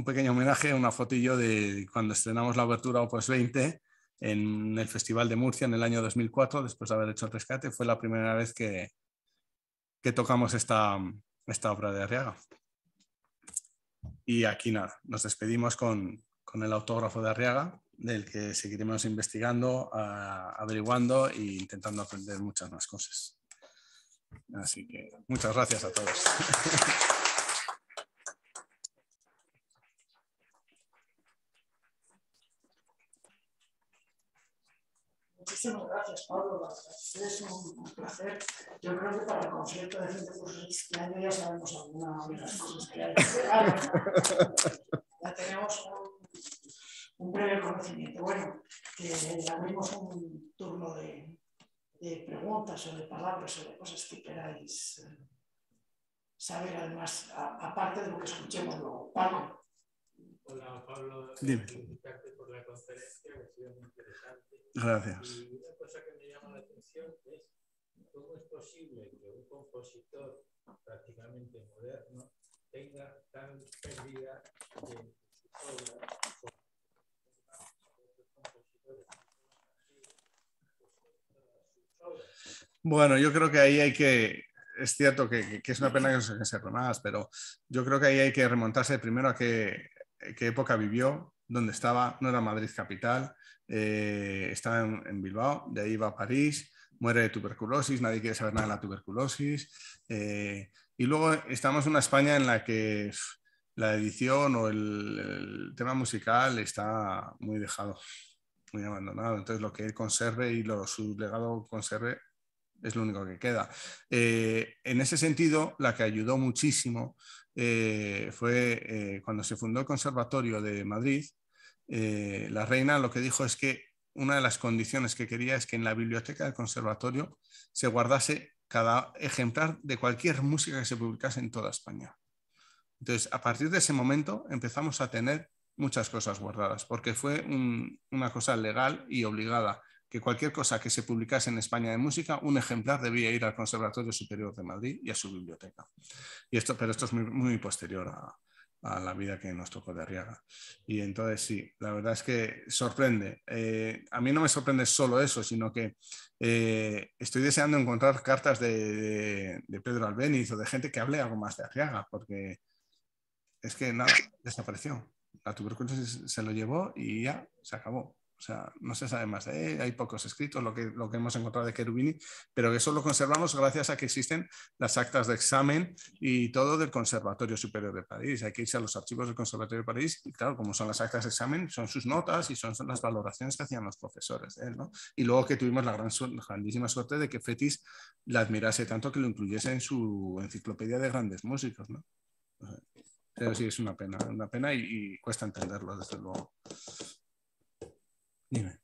pequeño homenaje, una fotillo de cuando estrenamos la Obertura Opus 20 en el Festival de Murcia en el año 2004, después de haber hecho el rescate. Fue la primera vez que tocamos esta obra de Arriaga. Y aquí nada, nos despedimos con el autógrafo de Arriaga, del que seguiremos investigando, averiguando e intentando aprender muchas más cosas. Así que muchas gracias a todos. Muchísimas gracias, Pablo. Es un placer. Yo creo que para el concierto de fin de curso este año ya sabemos alguna de las cosas que hay. Ya tenemos un breve conocimiento. Bueno, abrimos un turno de preguntas o de palabras o de cosas que queráis saber, además, aparte de lo que escuchemos luego. Paco. Hola, Pablo. Dime. Felicitarte por la conferencia, que ha sido muy interesante. Gracias. Y una cosa que me llama la atención es cómo es posible que un compositor prácticamente moderno tenga tan pérdida de sus obras. Bueno, yo creo que ahí hay que... Es cierto que es una pena que no se más, pero yo creo que ahí hay que remontarse primero a qué época vivió, dónde estaba. No era Madrid capital, estaba en Bilbao, de ahí iba a París, muere de tuberculosis, nadie quiere saber nada de la tuberculosis. Y luego estamos en una España en la que la edición o el tema musical está muy dejado, muy abandonado. Entonces lo que él conserve y su legado conserve es lo único que queda. En ese sentido, la que ayudó muchísimo fue cuando se fundó el Conservatorio de Madrid. La reina lo que dijo es que una de las condiciones que quería es que en la biblioteca del conservatorio se guardase cada ejemplar de cualquier música que se publicase en toda España. Entonces, a partir de ese momento empezamos a tener muchas cosas guardadas, porque fue una cosa legal y obligada, que cualquier cosa que se publicase en España de música, un ejemplar debía ir al Conservatorio Superior de Madrid y a su biblioteca. Pero esto es muy, muy posterior a la vida que nos tocó de Arriaga. Y entonces sí, la verdad es que sorprende. A mí no me sorprende solo eso, sino que estoy deseando encontrar cartas de Pedro Albéniz o de gente que hable algo más de Arriaga, porque es que nada, desapareció. La tuberculosis se lo llevó y ya se acabó. O sea, no se sabe más de él, hay pocos escritos, lo que hemos encontrado de Cherubini, pero eso lo conservamos gracias a que existen las actas de examen y todo del Conservatorio Superior de París. Hay que irse a los archivos del Conservatorio de París y claro, como son las actas de examen, son sus notas y son las valoraciones que hacían los profesores de él, ¿no? Y luego que tuvimos la grandísima suerte de que Fétis la admirase tanto que lo incluyese en su enciclopedia de grandes músicos, ¿no? Pero sí, es una pena y cuesta entenderlo, desde luego. Dime.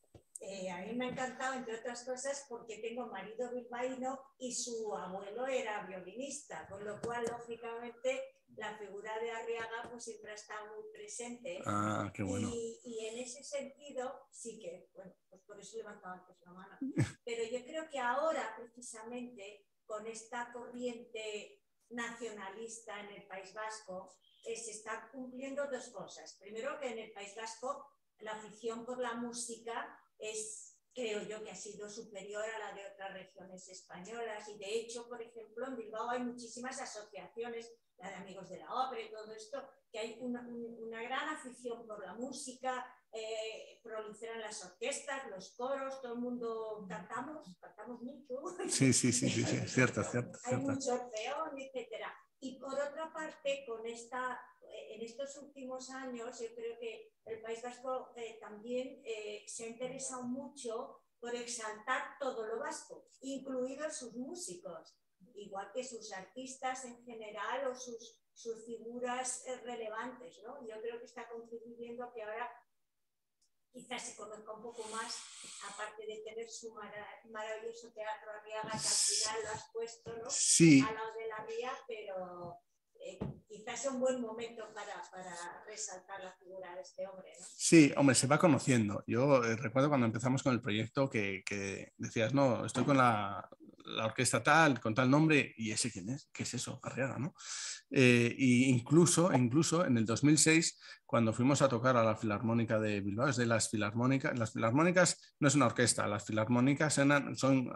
A mí me ha encantado, entre otras cosas, porque tengo marido bilbaíno y su abuelo era violinista, con lo cual, lógicamente, la figura de Arriaga pues, siempre ha estado muy presente. Ah, qué bueno. Y en ese sentido, sí que, bueno, pues por eso levantaba antes la mano. Pero yo creo que ahora, precisamente, con esta corriente nacionalista en el País Vasco, se están cumpliendo dos cosas. Primero, que en el País Vasco la afición por la música creo yo que ha sido superior a la de otras regiones españolas y de hecho, por ejemplo, en Bilbao hay muchísimas asociaciones, la de Amigos de la Ópera y todo esto, que hay una gran afición por la música, proliferan las orquestas, los coros, todo el mundo cantamos mucho. Sí, es cierto. Hay mucho orfeón, etcétera. Y por otra parte, en estos últimos años, yo creo que el País Vasco también se ha interesado mucho por exaltar todo lo vasco, incluidos sus músicos, igual que sus artistas en general o sus figuras relevantes, ¿no? Yo creo que está contribuyendo a que ahora quizás se conozca un poco más, aparte de tener su maravilloso teatro Arriaga, que al final lo has puesto, ¿no? Sí. A lado de la Ría, pero quizás es un buen momento para resaltar la figura de este hombre, ¿no? Sí, hombre, se va conociendo. Yo recuerdo cuando empezamos con el proyecto que decías, no, estoy con la orquesta tal, con tal nombre, ¿y ese quién es? ¿Qué es eso? Arriaga, ¿no? Y incluso en el 2006, cuando fuimos a tocar a la Filarmónica de Bilbao, es de las filarmónicas no es una orquesta, las filarmónicas son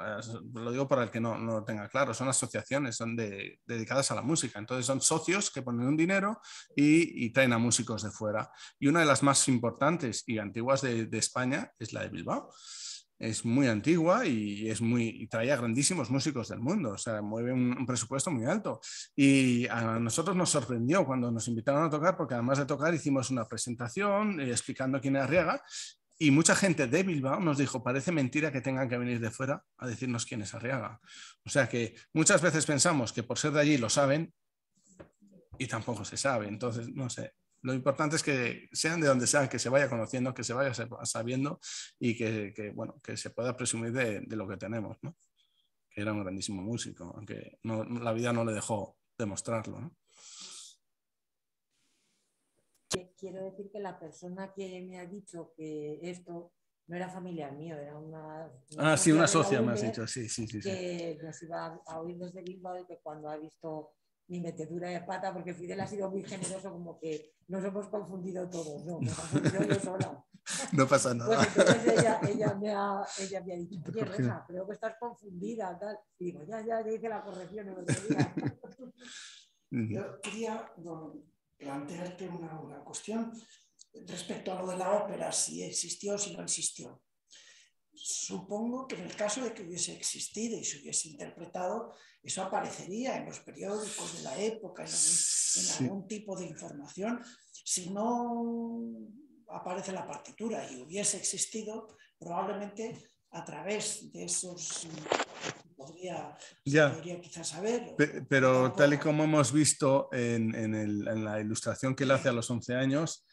lo digo para el que no lo tenga claro, son asociaciones, son dedicadas a la música, entonces son socios que ponen un dinero y traen a músicos de fuera. Y una de las más importantes y antiguas de España es la de Bilbao. Es muy antigua y trae a grandísimos músicos del mundo, o sea, mueve un presupuesto muy alto. Y a nosotros nos sorprendió cuando nos invitaron a tocar, porque además de tocar hicimos una presentación explicando quién era Arriaga, y mucha gente de Bilbao nos dijo, parece mentira que tengan que venir de fuera a decirnos quién es Arriaga. O sea que muchas veces pensamos que por ser de allí lo saben y tampoco se sabe, entonces no sé. Lo importante es que sean de donde sean, que se vaya conociendo, que se vaya sabiendo y que se pueda presumir de lo que tenemos, ¿no? Que era un grandísimo músico, aunque la vida no le dejó demostrarlo, ¿no? Quiero decir que la persona que me ha dicho que esto no era familiar mío, era una socia me has dicho, sí. Que nos iba a oír desde Bilbao y que cuando ha visto mi metedura de pata, porque Fidel ha sido muy generoso, como que nos hemos confundido todos, ¿no? Me he confundido yo sola. No pasa nada. Pues entonces ella me ha dicho, oye, Rosa, creo que estás confundida, tal. Y digo, ya hice la corrección el otro día. Yo quería plantearte una cuestión respecto a lo de la ópera, si existió o si no existió. supongo que en el caso de que hubiese existido y se hubiese interpretado, eso aparecería en los periódicos de la época, en algún tipo de información. Si no aparece la partitura y hubiese existido, probablemente a través de esos podría quizás saber. Pero tal y como hemos visto en la ilustración que él hace a los 11 años,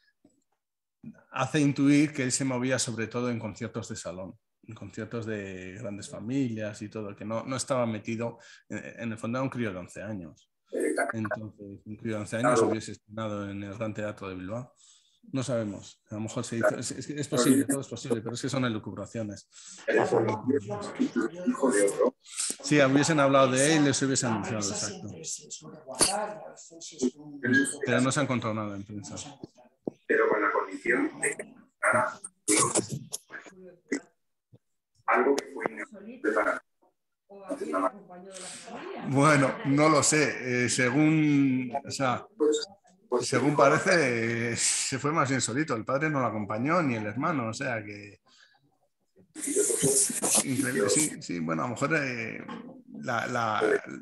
hace intuir que él se movía sobre todo en conciertos de salón, en conciertos de grandes familias y todo, que no estaba metido, en el fondo era un crío de 11 años. Entonces, un crío de 11 años hubiese estrenado en el Gran Teatro de Bilbao. No sabemos, a lo mejor se hizo, es posible, todo es posible, pero es que son elucubraciones. Sí, hubiesen hablado de él y les hubiesen anunciado, exacto. Pero no se ha encontrado nada en prensa. Pero con la condición de que algo que fue inevitable. Bueno, no lo sé. Según parece, se fue más bien solito. El padre no lo acompañó, ni el hermano. O sea que... Increíble, sí. Bueno, a lo mejor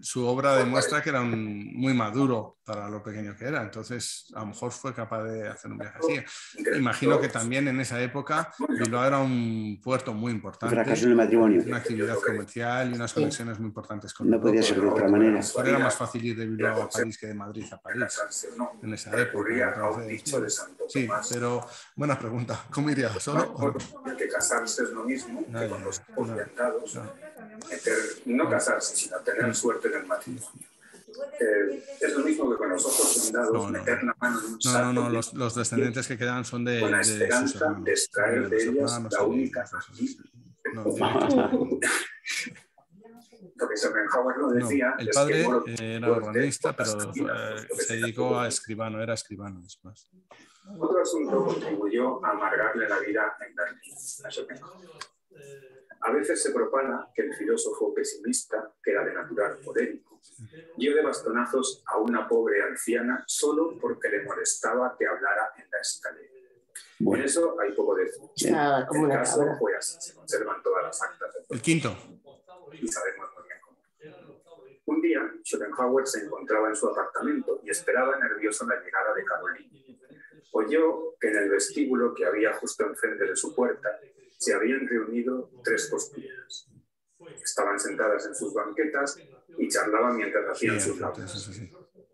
su obra demuestra que era muy maduro para lo pequeño que era. Entonces, a lo mejor fue capaz de hacer un viaje así. Imagino que también en esa época Bilbao era un puerto muy importante. Fracaso en el matrimonio. Una actividad comercial y unas conexiones muy importantes con No podía ser de otra manera. Era más fácil ir de Bilbao a París que de Madrid a París en esa época. Entonces, sí, pero buena pregunta. ¿Cómo iría? ¿Solo? Que casarse es lo mismo que con los orientados. No casarse, sino tener suerte en el matrimonio. Es lo mismo que con los ojos vendados, meter la mano en un saco. No, los descendientes que quedan son de la esperanza sus de extraer de ellos la única. Lo que Schopenhauer lo decía. El padre era organista, pero se dedicó a escribano, era escribano después. Otro asunto contribuyó a amargarle la vida en Berlín a Schopenhauer. A veces se propala que el filósofo pesimista, que era de natural colérico, dio de bastonazos a una pobre anciana solo porque le molestaba que hablara en la escalera. En eso hay poco de fe. El caso fue así, se conservan todas las actas del El quinto. Y sabemos muy bien cómo. Un día, Schopenhauer se encontraba en su apartamento y esperaba nervioso la llegada de Caroline. Oyó que en el vestíbulo que había justo enfrente de su puerta se habían reunido 3 costureras. Estaban sentadas en sus banquetas y charlaban mientras hacían sus labores.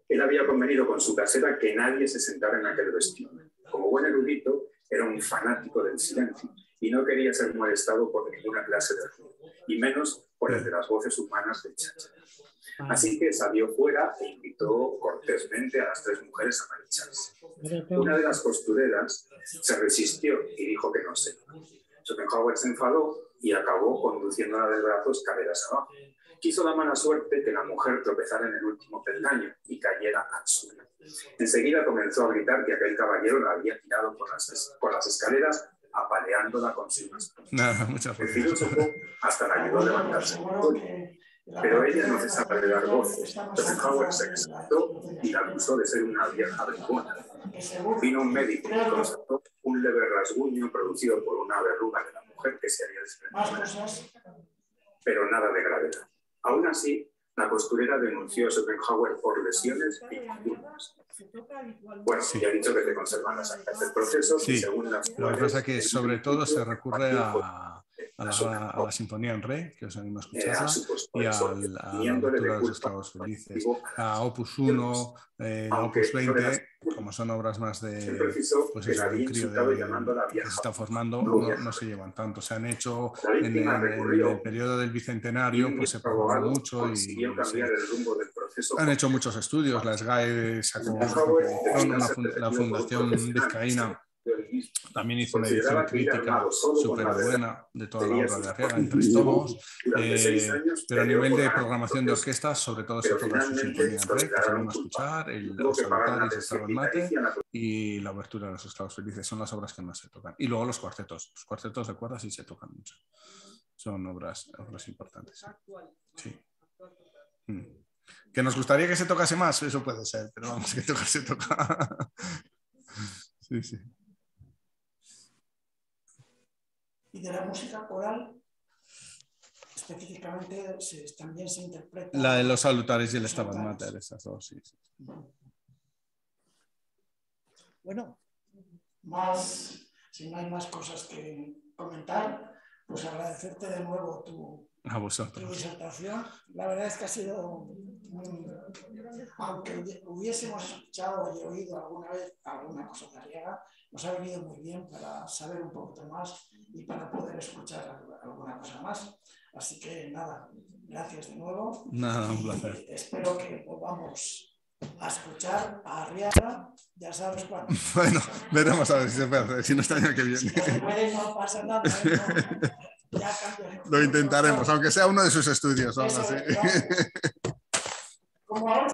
Él había convenido con su casera que nadie se sentara en aquel vestíbulo. Como buen erudito, era un fanático del silencio y no quería ser molestado por ninguna clase de ruido, y menos por el de las voces humanas de cháchara. Así que salió fuera e invitó cortésmente a las 3 mujeres a marcharse. Una de las costureras se resistió y dijo que no se iba. Schopenhauer se enfadó y acabó conduciéndola del brazo escaleras abajo. Quiso la mala suerte que la mujer tropezara en el último peldaño y cayera al suelo. Enseguida comenzó a gritar que aquel caballero la había tirado por las escaleras, apaleándola con sus manos. El filósofo hasta la ayudó a levantarse. Pero ella no cesaba de dar voces. Schopenhauer se exaltó y la acusó de ser una vieja bribona. Vino un médico y constató un leve rasguño producido por una verruga de la mujer que se había desprendido. Pero nada de gravedad. Aún así, la costurera denunció a Schopenhauer por lesiones y conductas. Bueno, ya he dicho que se conservan las actas del proceso. Sí, y según las lo que pasa es que sobre todo se recurre a la Sinfonía en Re, que os animo a escucharla, y a la Aventura de los Esclavos Felices, a Opus 1, la Opus 20, como son obras más de pues eso, un crío que se está formando, no se llevan tanto. Se han hecho en el periodo del Bicentenario, pues se programó mucho y han hecho muchos estudios. La SGAE sacó la Fundación Vizcaína también hizo una edición crítica súper buena de toda la obra de Arriaga en 3 tomos, pero a nivel de programación de orquestas, sobre todo se toca su Sinfonía en Re, que se van a escuchar, Los Salutaris, Estado en Mate y la Obertura de los Esclavos Felices, son las obras que más se tocan. Y luego los cuartetos de cuerdas sí se tocan mucho, son obras importantes. Sí. ¿Que nos gustaría que se tocase más? Eso puede ser, pero vamos, que tocar se toca. Sí. Y de la música coral, específicamente, también se interpreta... La de los Salutaris y el Stabat Mater, esas dos, sí. Bueno, si no hay más cosas que comentar, pues agradecerte de nuevo tu disertación. La verdad es que ha sido, aunque hubiésemos escuchado y oído alguna vez alguna cosa gallega, nos ha venido muy bien para saber un poquito más y para poder escuchar alguna cosa más. Así que nada, gracias de nuevo. Nada, un placer. Espero que volvamos a escuchar a Arriaga, ya sabes cuándo. Bueno, veremos a ver si se puede hacer, si no está el año que viene. Si no se puede, no pasa nada. No, ya lo intentaremos, aunque sea uno de sus estudios o algo así. Como ahora